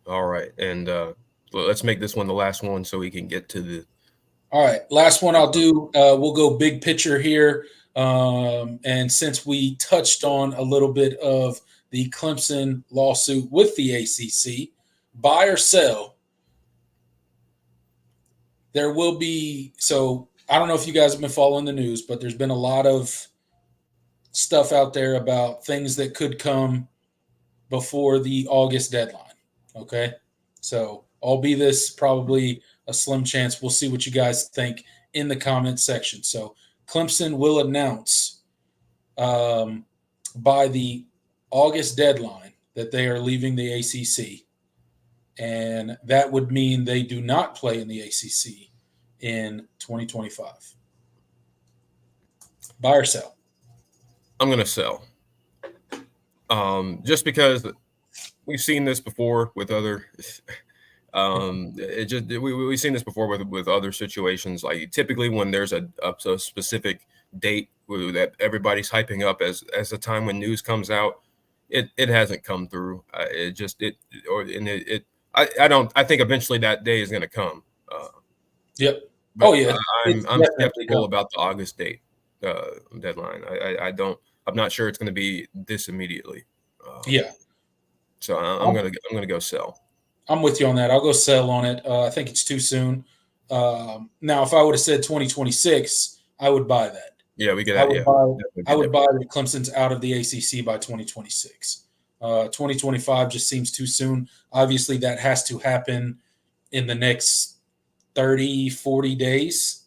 S2: All right, and let's make this one the last one so we can get to the.
S1: All right, last one I'll do. We'll go big picture here. And since we touched on a little bit of the Clemson lawsuit with the ACC, buy or sell, there will be. So I don't know if you guys have been following the news, but there's been a lot of stuff out there about things that could come before the August deadline. Okay. So I'll be this probably a slim chance. We'll see what you guys think in the comment section. So Clemson will announce by the August deadline that they are leaving the ACC. And that would mean they do not play in the ACC in 2025. Buy or sell?
S2: I'm going to sell. Just because we've seen this before with other we've seen this before with other situations. Like typically when there's a specific date that everybody's hyping up as the time when news comes out, it hasn't come through. I think eventually that day is going to come.
S1: Yep.
S2: But
S1: Oh yeah, it's
S2: I'm
S1: definitely
S2: skeptical
S1: coming.
S2: about the August date deadline. I don't. I'm not sure it's going to be this immediately.
S1: Yeah,
S2: So I'm gonna go sell.
S1: I'm with you on that. I'll go sell on it. I think it's too soon. Now, if I would have said 2026, I would buy that.
S2: Yeah, we get
S1: I
S2: that.
S1: would
S2: Yeah,
S1: buy.
S2: definitely
S1: I
S2: get
S1: would
S2: that.
S1: buy that Clemson's out of the ACC by 2026. 2025 just seems too soon. Obviously, that has to happen in the next 30, 40 days.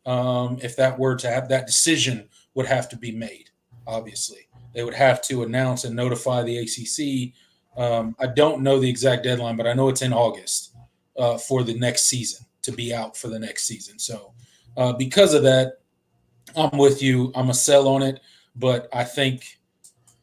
S1: If that were to have that decision would have to be made. obviously. They would have to announce and notify the ACC. I don't know the exact deadline, but I know it's in August for the next season to be out for the next season. So because of that, I'm with you. I'm a sell on it, but I think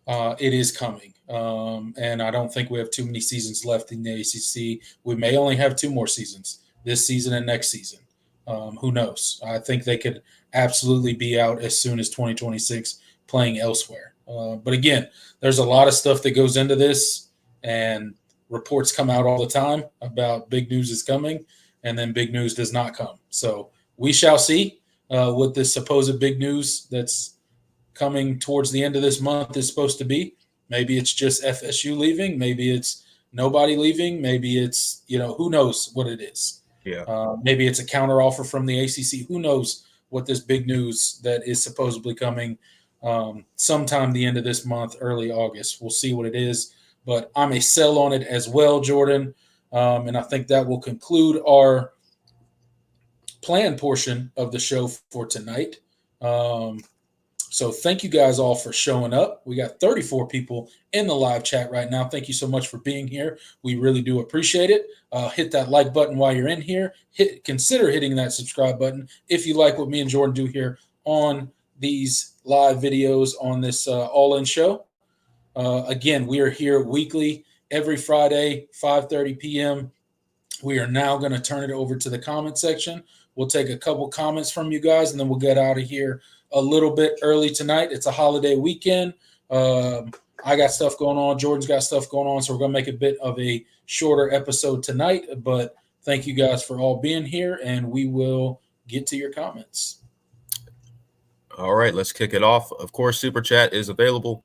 S1: it is coming. And I don't think we have too many seasons left in the ACC. We may only have 2 more seasons, this season and next season. Who knows? I think they could absolutely be out as soon as 2026 playing elsewhere. But again, there's a lot of stuff that goes into this, and reports come out all the time about big news is coming, and then big news does not come. So we shall see what this supposed big news that's coming towards the end of this month is supposed to be. Maybe it's just FSU leaving. Maybe it's nobody leaving. Maybe it's, who knows what it is.
S2: Yeah.
S1: Maybe it's a counteroffer from the ACC. Who knows what this big news that is supposedly coming sometime the end of this month, early August. We'll see what it is. But I'm a sell on it as well, Jordan. And I think that will conclude our planned portion of the show for tonight. So thank you guys all for showing up. We got 34 people in the live chat right now. Thank you so much for being here. We really do appreciate it. Hit that like button while you're in here. Consider hitting that subscribe button if you like what me and Jordan do here on these live videos on this All-In show. Again, we are here weekly, every Friday, 5:30 p.m. We are now going to turn it over to the comment section. We'll take a couple comments from you guys, and then we'll get out of here a little bit early tonight. It's a holiday weekend. I got stuff going on. Jordan's got stuff going on, so we're going to make a bit of a shorter episode tonight. But thank you guys for all being here, and we will get to your comments.
S2: All right, let's kick it off. Of course, Super Chat is available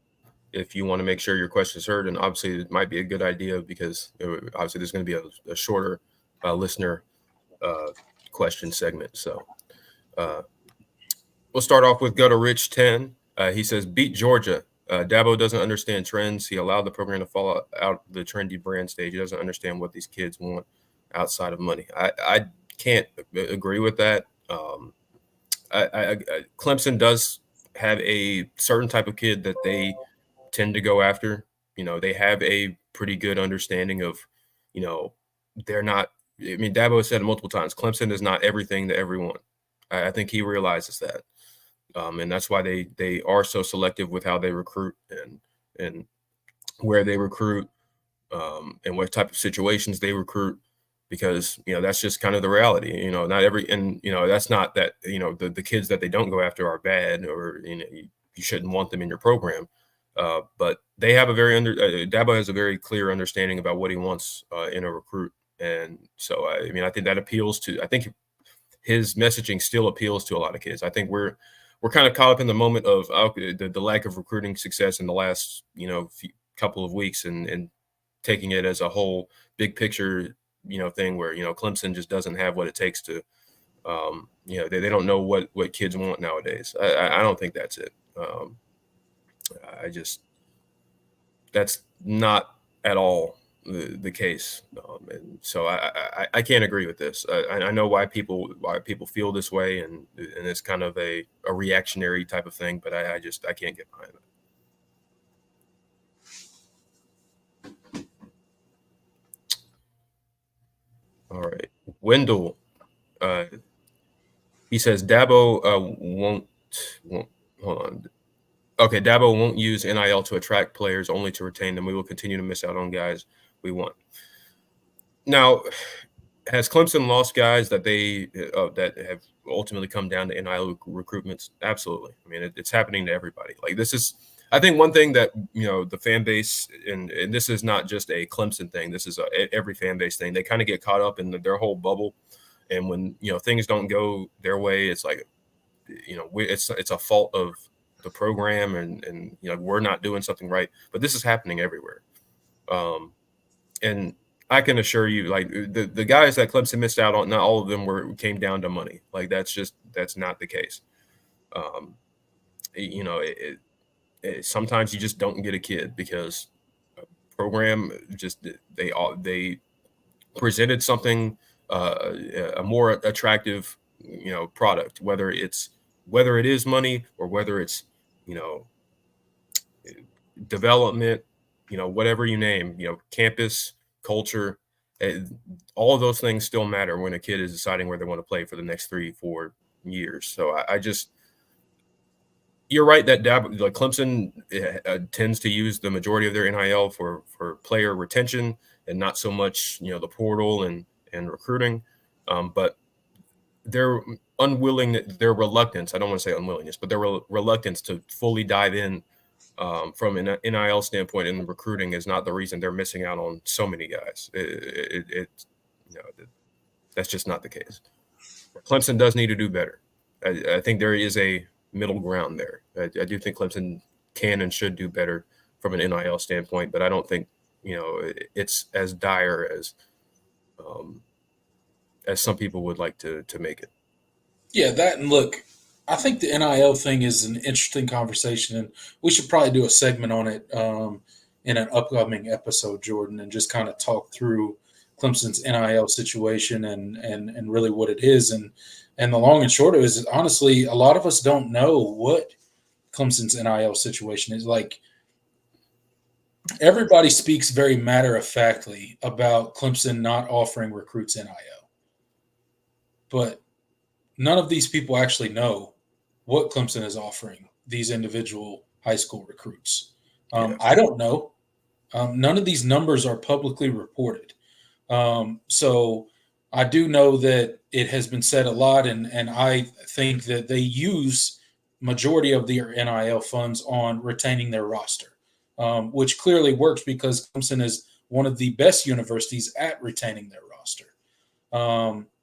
S2: if you want to make sure your question's heard, and obviously it might be a good idea because obviously there's going to be a shorter listener question segment. So we'll start off with Gutter Rich 10. He says, beat Georgia. Dabo doesn't understand trends. He allowed the program to fall out the trendy brand stage. He doesn't understand what these kids want outside of money. I can't agree with that. Clemson does have a certain type of kid that they tend to go after. They have a pretty good understanding of, they're not. I mean, Dabo has said it multiple times. Clemson is not everything to everyone. I think he realizes that. And that's why they are so selective with how they recruit and where they recruit and what type of situations they recruit, because that's just kind of the reality. Not every, and that's not that the kids that they don't go after are bad, or you shouldn't want them in your program. But they have Dabo has a very clear understanding about what he wants in a recruit, and so I think that appeals to. I think his messaging still appeals to a lot of kids. I think we're kind of caught up in the moment of the lack of recruiting success in the last couple of weeks, and taking it as a whole big picture thing where Clemson just doesn't have what it takes to they don't know what kids want nowadays. I don't think that's it. That's not at all the case, and so I can't agree with this. I know why people feel this way, and it's kind of a reactionary type of thing, but I can't get behind it. All right, Wendell, he says Dabo won't hold on. Okay, Dabo won't use NIL to attract players, only to retain them. We will continue to miss out on guys we want. Now, has Clemson lost guys that that have ultimately come down to NIL recruitments? Absolutely. I mean, it's happening to everybody. Like, this is, I think, one thing that the fan base, and this is not just a Clemson thing. This is every fan base thing. They kind of get caught up in their whole bubble, and when things don't go their way, it's like it's a fault of the program, and we're not doing something right. But this is happening everywhere, and I can assure you, like, the guys that Clemson missed out on, not all of them came down to money. Like, that's not the case. Sometimes you just don't get a kid because a program they presented something, a more attractive product, whether it is money or whether it's development, whatever you name, campus, culture, all of those things still matter when a kid is deciding where they want to play for the next 3-4 years. So I just, you're right that Clemson tends to use the majority of their NIL for player retention and not so much, the portal and recruiting. But their reluctance, I don't want to say unwillingness, but their reluctance to fully dive in from an NIL standpoint in the recruiting is not the reason they're missing out on so many guys. That's just not the case. Clemson does need to do better. I think there is a middle ground there. I do think Clemson can and should do better from an NIL standpoint, but I don't think it's as dire as some people would like to make it.
S1: Yeah, that, and look, I think the NIL thing is an interesting conversation, and we should probably do a segment on it in an upcoming episode, Jordan, and just kind of talk through Clemson's NIL situation and really what it is. And the long and short of it is, honestly, a lot of us don't know what Clemson's NIL situation is. Like, everybody speaks very matter-of-factly about Clemson not offering recruits NIL. But none of these people actually know what Clemson is offering these individual high school recruits.
S2: Yes.
S1: I don't know. None of these numbers are publicly reported. So I do know that it has been said a lot, and I think that they use majority of their NIL funds on retaining their roster, which clearly works because Clemson is one of the best universities at retaining their roster.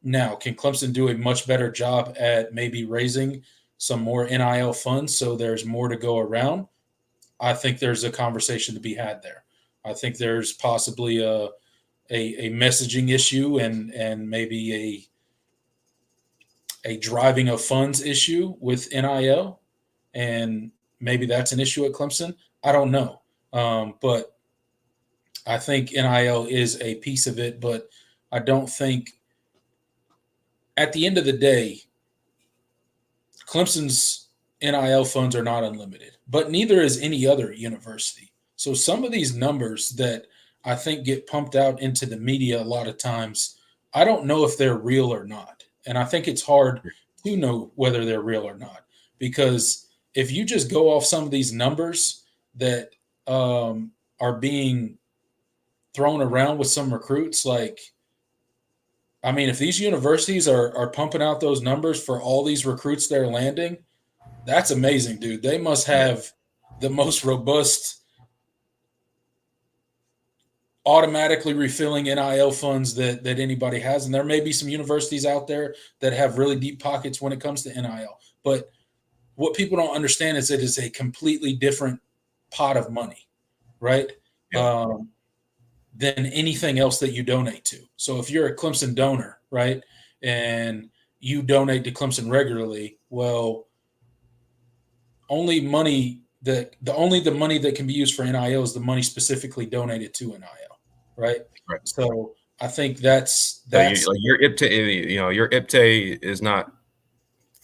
S1: Now, can Clemson do a much better job at maybe raising some more NIL funds so there's more to go around? I think there's a conversation to be had there. I think there's possibly a messaging issue and maybe a driving of funds issue with NIL, and maybe that's an issue at Clemson. I don't know. But I think NIL is a piece of it, but I don't think at the end of the day, Clemson's NIL funds are not unlimited, but neither is any other university. So some of these numbers that I think get pumped out into the media a lot of times, I don't know if they're real or not. And I think it's hard to know whether they're real or not, because if you just go off some of these numbers that are being thrown around with some recruits, if these universities are pumping out those numbers for all these recruits they're landing, that's amazing, dude. They must have the most robust, automatically refilling NIL funds that anybody has. And there may be some universities out there that have really deep pockets when it comes to NIL. But what people don't understand is it is a completely different pot of money, right?
S2: Yeah.
S1: Than anything else that you donate to. So if you're a Clemson donor, right, and you donate to Clemson regularly, well, the only money that can be used for NIL is the money specifically donated to NIL, right?
S2: Right.
S1: So I think that's
S2: so your IPTAY is not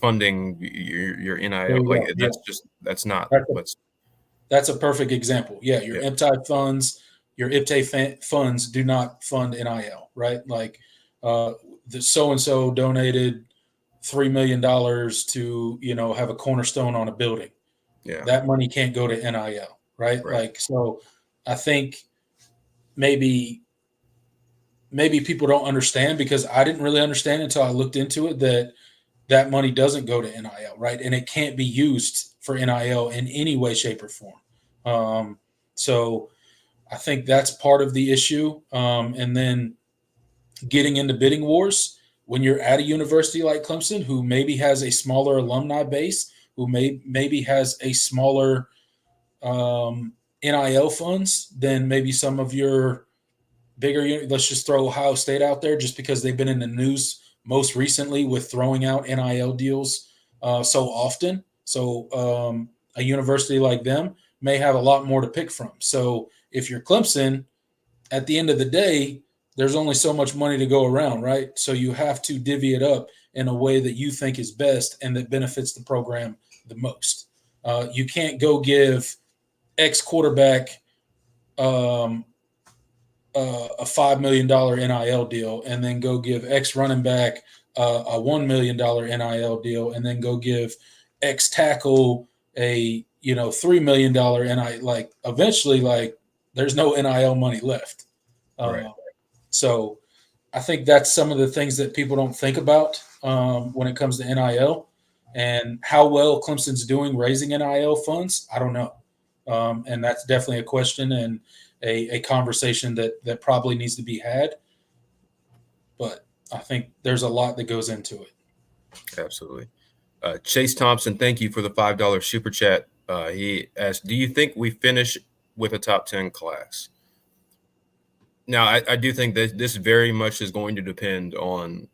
S2: funding your NIL.
S1: That's a perfect example. Yeah, your IPTAY funds. Your IPTAY funds do not fund NIL, right? Like the so-and-so donated $3 million to, have a cornerstone on a building.
S2: Yeah.
S1: That money can't go to NIL, right? So I think maybe people don't understand, because I didn't really understand until I looked into it that money doesn't go to NIL, right? And it can't be used for NIL in any way, shape, or form. So I think that's part of the issue. And then getting into bidding wars when you're at a university like Clemson, who maybe has a smaller alumni base, who maybe has a smaller NIL funds than maybe some of your bigger. Let's just throw Ohio State out there, just because they've been in the news most recently with throwing out NIL deals so often. So a university like them may have a lot more to pick from. So if you're Clemson, at the end of the day, there's only so much money to go around, right? So you have to divvy it up in a way that you think is best and that benefits the program the most. You can't go give X quarterback a $5 million NIL deal, and then go give X running back a $1 million NIL deal, and then go give X tackle a $3 million NIL. Like eventually, like there's no NIL money left.
S2: Right.
S1: So I think that's some of the things that people don't think about when it comes to NIL and how well Clemson's doing raising NIL funds. I don't know. And that's definitely a question and a conversation that probably needs to be had. But I think there's a lot that goes into it.
S2: Absolutely. Chase Thompson, thank you for the $5 super chat. He asked, do you think we finish with a top 10 class? Now, I do think that this very much is going to depend on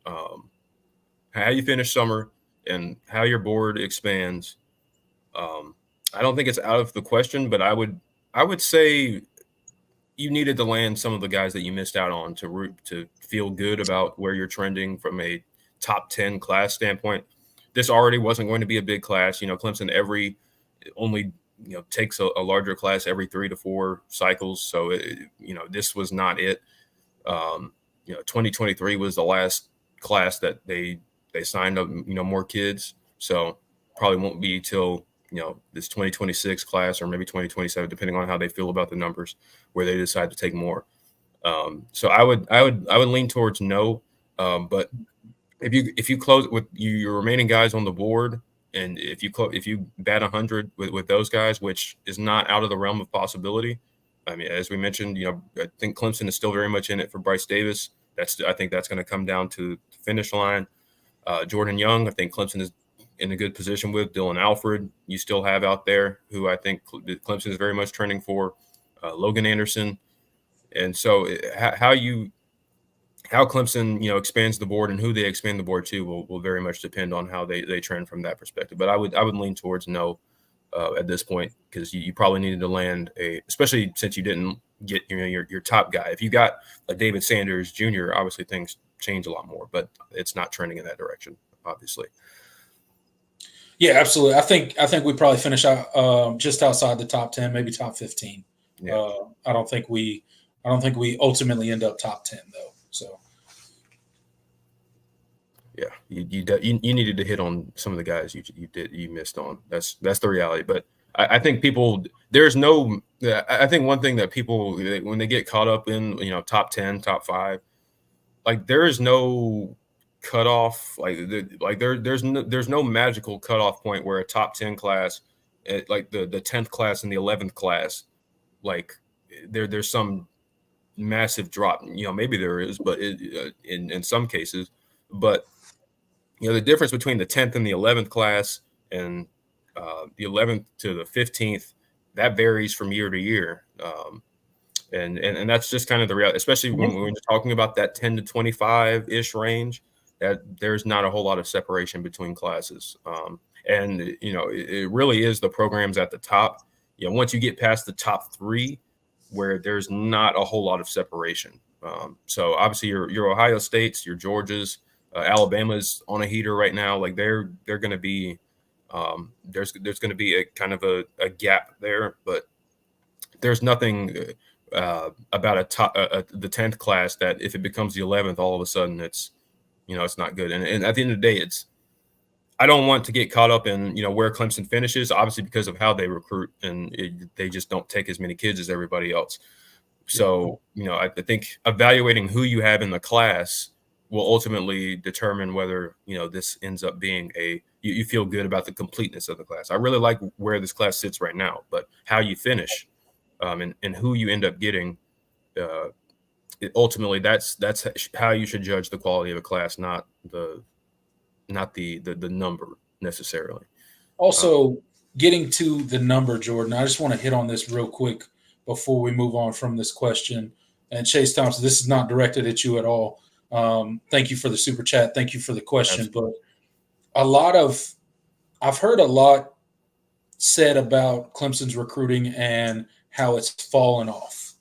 S2: how you finish summer and how your board expands. I don't think it's out of the question, but I would say you needed to land some of the guys that you missed out on to feel good about where you're trending from a top 10 class standpoint. This already wasn't going to be a big class. Clemson only takes a larger class every 3 to 4 cycles. So, this was not it. 2023 was the last class that they signed up, more kids. So probably won't be till, this 2026 class or maybe 2027, depending on how they feel about the numbers, where they decide to take more. So I would lean towards no. But if you close with your remaining guys on the board, and if you bat 100 with those guys, which is not out of the realm of possibility. I mean, as we mentioned, I think Clemson is still very much in it for Bryce Davis. I think that's going to come down to the finish line. Jordan Young, I think Clemson is in a good position with. Dylan Alfred, you still have out there, who I think Clemson is very much trending for. Logan Anderson. And so how Clemson, expands the board and who they expand the board to will very much depend on how they trend from that perspective. But I would lean towards no at this point, because you probably needed to land especially since you didn't get your top guy. If you got a David Sanders Jr., obviously things change a lot more, but it's not trending in that direction, obviously.
S1: Yeah, absolutely. I think we probably finish out just outside the top 10, maybe top 15. Yeah. I don't think we ultimately end up top 10 though. So
S2: yeah, you needed to hit on some of the guys you missed on. That's the reality. But I think I think one thing that people, when they get caught up in top 10, top 5, like there is no cutoff. There's no magical cutoff point where a top 10 class, like the 10th class and the 11th class, like there's some massive drop. Maybe there is, but in some cases, but the difference between the 10th and the 11th class and the 11th to the 15th, that varies from year to year. And that's just kind of the reality, especially when we're talking about that 10 to 25-ish range, that there's not a whole lot of separation between classes. And it really is the programs at the top. Once you get past the top 3, where there's not a whole lot of separation. So obviously your Ohio States, your Georgias, Alabama's on a heater right now. Like they're going to be there's going to be a kind of a gap there, but there's nothing about the 10th class that if it becomes the 11th, all of a sudden it's not good. And at the end of the day, I don't want to get caught up in where Clemson finishes, obviously because of how they recruit, and they just don't take as many kids as everybody else. So I think evaluating who you have in the class will ultimately determine whether this ends up being you feel good about the completeness of the class. I really like where this class sits right now, but how you finish and who you end up getting, ultimately that's how you should judge the quality of a class, not the number necessarily.
S1: Also, getting to the number, Jordan, I just want to hit on this real quick before we move on from this question. And Chase Thompson, this is not directed at you at all. Thank you for the super chat. Thank you for the question. Absolutely. But I've heard a lot said about Clemson's recruiting and how it's fallen off.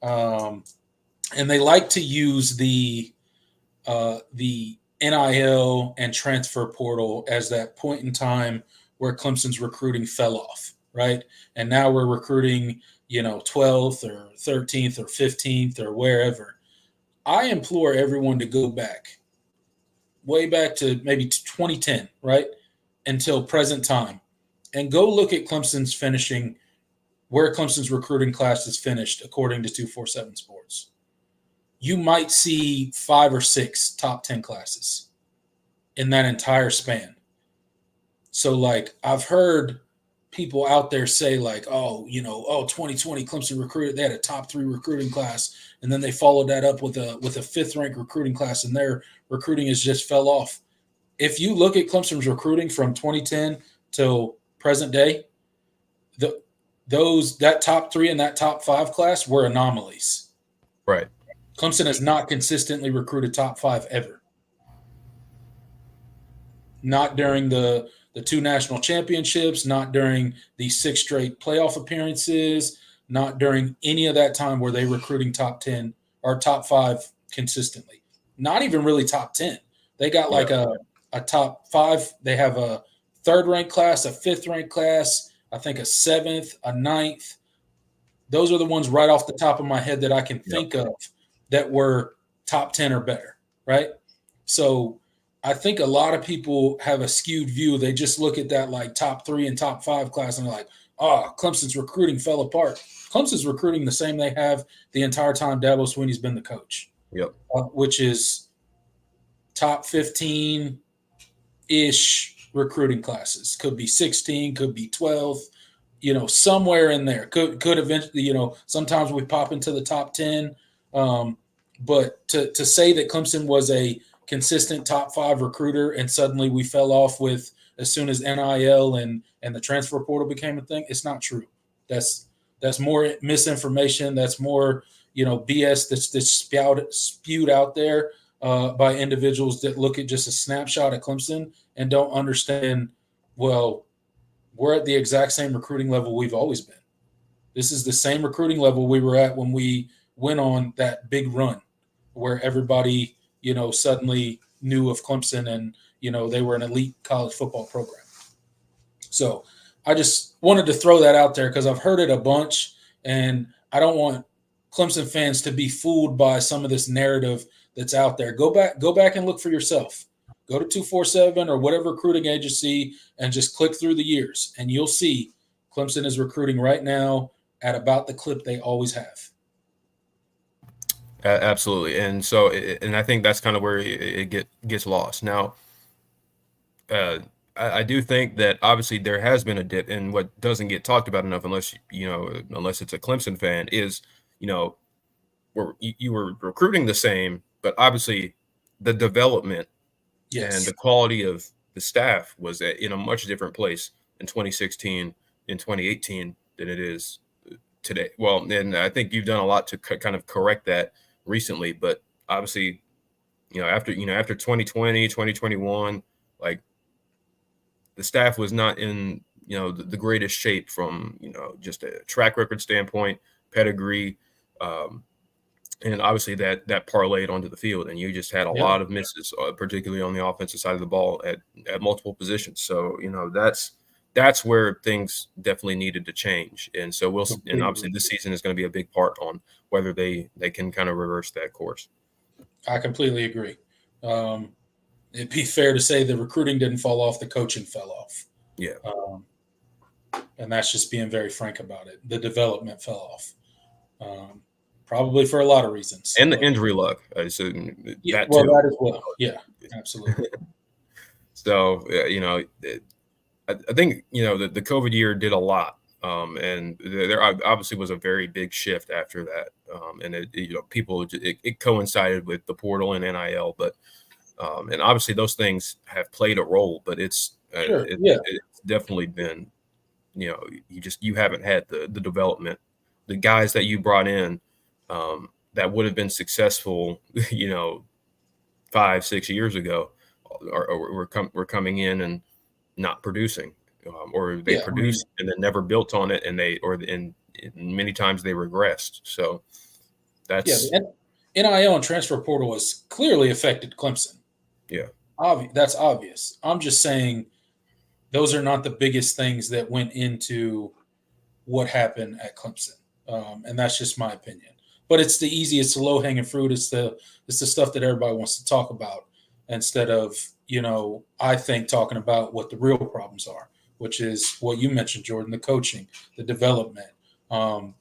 S1: And they like to use the NIL and transfer portal as that point in time where Clemson's recruiting fell off, right? And now we're recruiting, 12th or 13th or 15th or wherever. I implore everyone to go back, way back to maybe 2010, right? Until present time, and go look at Clemson's finishing, where Clemson's recruiting class is finished according to 247 Sports. You might see 5 or 6 top 10 classes in that entire span. So, like, I've heard people out there say, like, 2020 Clemson recruited, they had a top 3 recruiting class, and then they followed that up with a 5th ranked recruiting class, and their recruiting has just fell off. If you look at Clemson's recruiting from 2010 till present day, that top 3 and that top 5 class were anomalies.
S2: Right.
S1: Clemson has not consistently recruited top 5 ever. Not during the 2 national championships, not during the 6 straight playoff appearances, not during any of that time where they recruiting top 10 or top 5 consistently. Not even really top 10. They got like a top 5. They have a 3rd ranked class, a 5th ranked class, I think a 7th, a 9th. Those are the ones right off the top of my head that I can think of that were top 10 or better, right? So I think a lot of people have a skewed view. They just look at that like top 3 and top 5 class and they're like, Clemson's recruiting fell apart. Clemson's recruiting the same they have the entire time Dabo Swinney's been the coach, which is top 15-ish recruiting classes. Could be 16, could be 12, somewhere in there. Could eventually, sometimes we pop into the top 10. But to say that Clemson was a consistent top 5 recruiter and suddenly we fell off with as soon as NIL and the transfer portal became a thing, it's not true. That's more misinformation. That's more, BS that's spewed out there by individuals that look at just a snapshot of Clemson and don't understand, well, we're at the exact same recruiting level we've always been. This is the same recruiting level we were at when we went on that big run where everybody, suddenly knew of Clemson and, they were an elite college football program. So I just wanted to throw that out there because I've heard it a bunch, and I don't want Clemson fans to be fooled by some of this narrative that's out there. Go back and look for yourself. Go to 247 or whatever recruiting agency and just click through the years, and you'll see Clemson is recruiting right now at about the clip they always have.
S2: Absolutely. And so, and I think that's kind of where it gets lost. Now, I do think that obviously there has been a dip, and what doesn't get talked about enough, unless it's a Clemson fan, is, you were recruiting the same, but obviously the development and the quality of the staff was in a much different place in 2016, in 2018 than it is today. Well, and I think you've done a lot to kind of correct that recently, but obviously, after 2020, 2021, like the staff was not in, the greatest shape from, just a track record standpoint, pedigree, and obviously that parlayed onto the field, and you just had a lot of misses, particularly on the offensive side of the ball at multiple positions. So, that's where things definitely needed to change. And so and obviously this season is going to be a big part on whether they can kind of reverse that course.
S1: I completely agree. It'd be fair to say the recruiting didn't fall off, the coaching fell off.
S2: Yeah.
S1: And that's just being very frank about it. The development fell off. Probably for a lot of reasons.
S2: And the injury luck. I assume
S1: that too. That as well. Yeah, absolutely.
S2: So, I think, the COVID year did a lot. And there obviously was a very big shift after that. And it coincided with the portal and NIL, but and obviously those things have played a role, but it's definitely been, you haven't had the development, the guys that you brought in that would have been successful, 5-6 years ago, or were coming in and not producing, or they produced and then never built on it, and many times they regressed. So that's
S1: NIL and transfer portal has clearly affected Clemson.
S2: Yeah,
S1: that's obvious. I'm just saying those are not the biggest things that went into what happened at Clemson. And that's just my opinion. But it's the easiest, low-hanging fruit. It's the stuff that everybody wants to talk about instead of, I think talking about what the real problems are, which is what you mentioned, Jordan, the coaching, the development,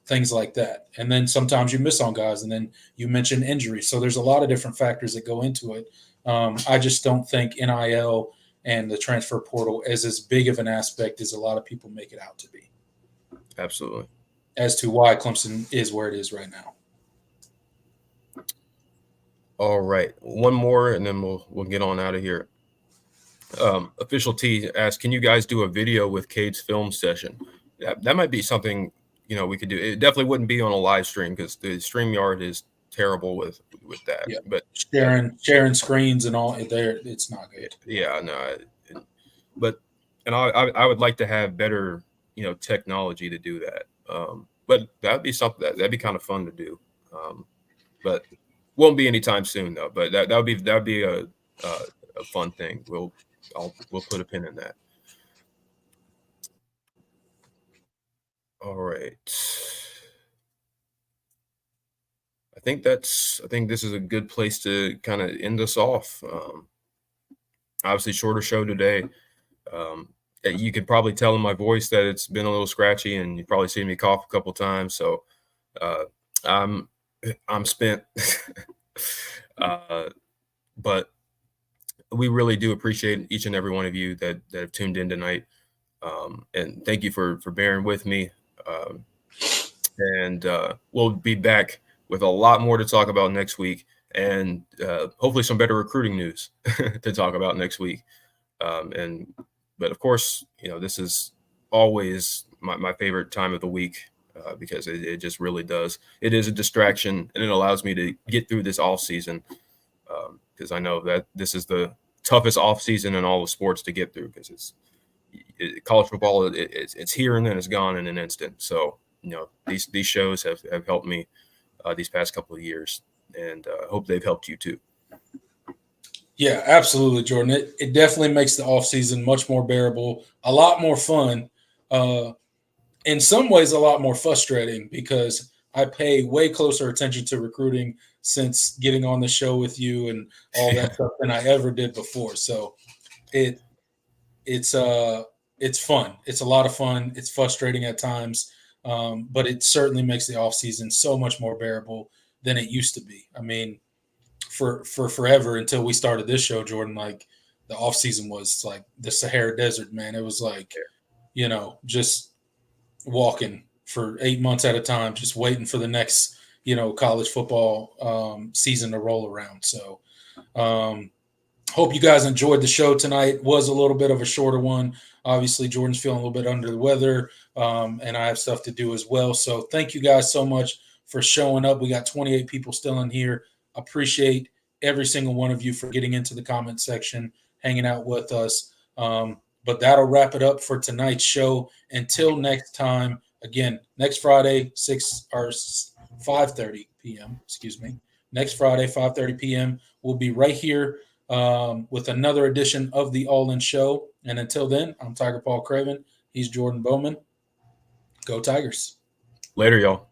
S1: things like that. And then sometimes you miss on guys, and then you mention injuries. So there's a lot of different factors that go into it. I just don't think NIL and the transfer portal is as big of an aspect as a lot of people make it out to be.
S2: Absolutely.
S1: As to why Clemson is where it is right now.
S2: All right, one more, and then we'll get on out of here. Official T asked, "Can you guys do a video with Cade's film session?" That might be something we could do. It definitely wouldn't be on a live stream because the StreamYard is terrible with that.
S1: Yeah.
S2: But
S1: sharing screens and all there, it's not good.
S2: Yeah, no. I would like to have better technology to do that. But that'd be something that'd be kind of fun to do. But won't be anytime soon though. But that'd be a fun thing. We'll put a pin in that. All right. I think this is a good place to kind of end us off. Obviously, shorter show today. You could probably tell in my voice that it's been a little scratchy, and you've probably seen me cough a couple times. So I'm spent. But we really do appreciate each and every one of you that have tuned in tonight. And thank you for bearing with me. And we'll be back with a lot more to talk about next week, and hopefully some better recruiting news to talk about next week. But of course, this is always my favorite time of the week because it just really does. It is a distraction, and it allows me to get through this off season because I know that this is the toughest off season in all of sports to get through because college football it's here and then it's gone in an instant. So these shows have helped me these past couple of years, and hope they've helped you too.
S1: Yeah, absolutely, Jordan. It definitely makes the offseason much more bearable, a lot more fun, in some ways a lot more frustrating because I pay way closer attention to recruiting since getting on the show with you and all that stuff than I ever did before. So it's fun. It's a lot of fun. It's frustrating at times, but it certainly makes the offseason so much more bearable than it used to be. I mean, for forever until we started this show, Jordan, like the off season was like the Sahara Desert, man. It was like, just walking for 8 months at a time, just waiting for the next, college football season to roll around. So hope you guys enjoyed the show tonight. It was a little bit of a shorter one. Obviously, Jordan's feeling a little bit under the weather, and I have stuff to do as well. So thank you guys so much for showing up. We got 28 people still in here. Appreciate every single one of you for getting into the comment section, hanging out with us. But that'll wrap it up for tonight's show. Until next time, again, next Friday, 5:30 p.m. Excuse me. Next Friday, 5:30 p.m. We'll be right here with another edition of the All In Show. And until then, I'm Tiger Paul Craven. He's Jordan Bowman. Go Tigers.
S2: Later, y'all.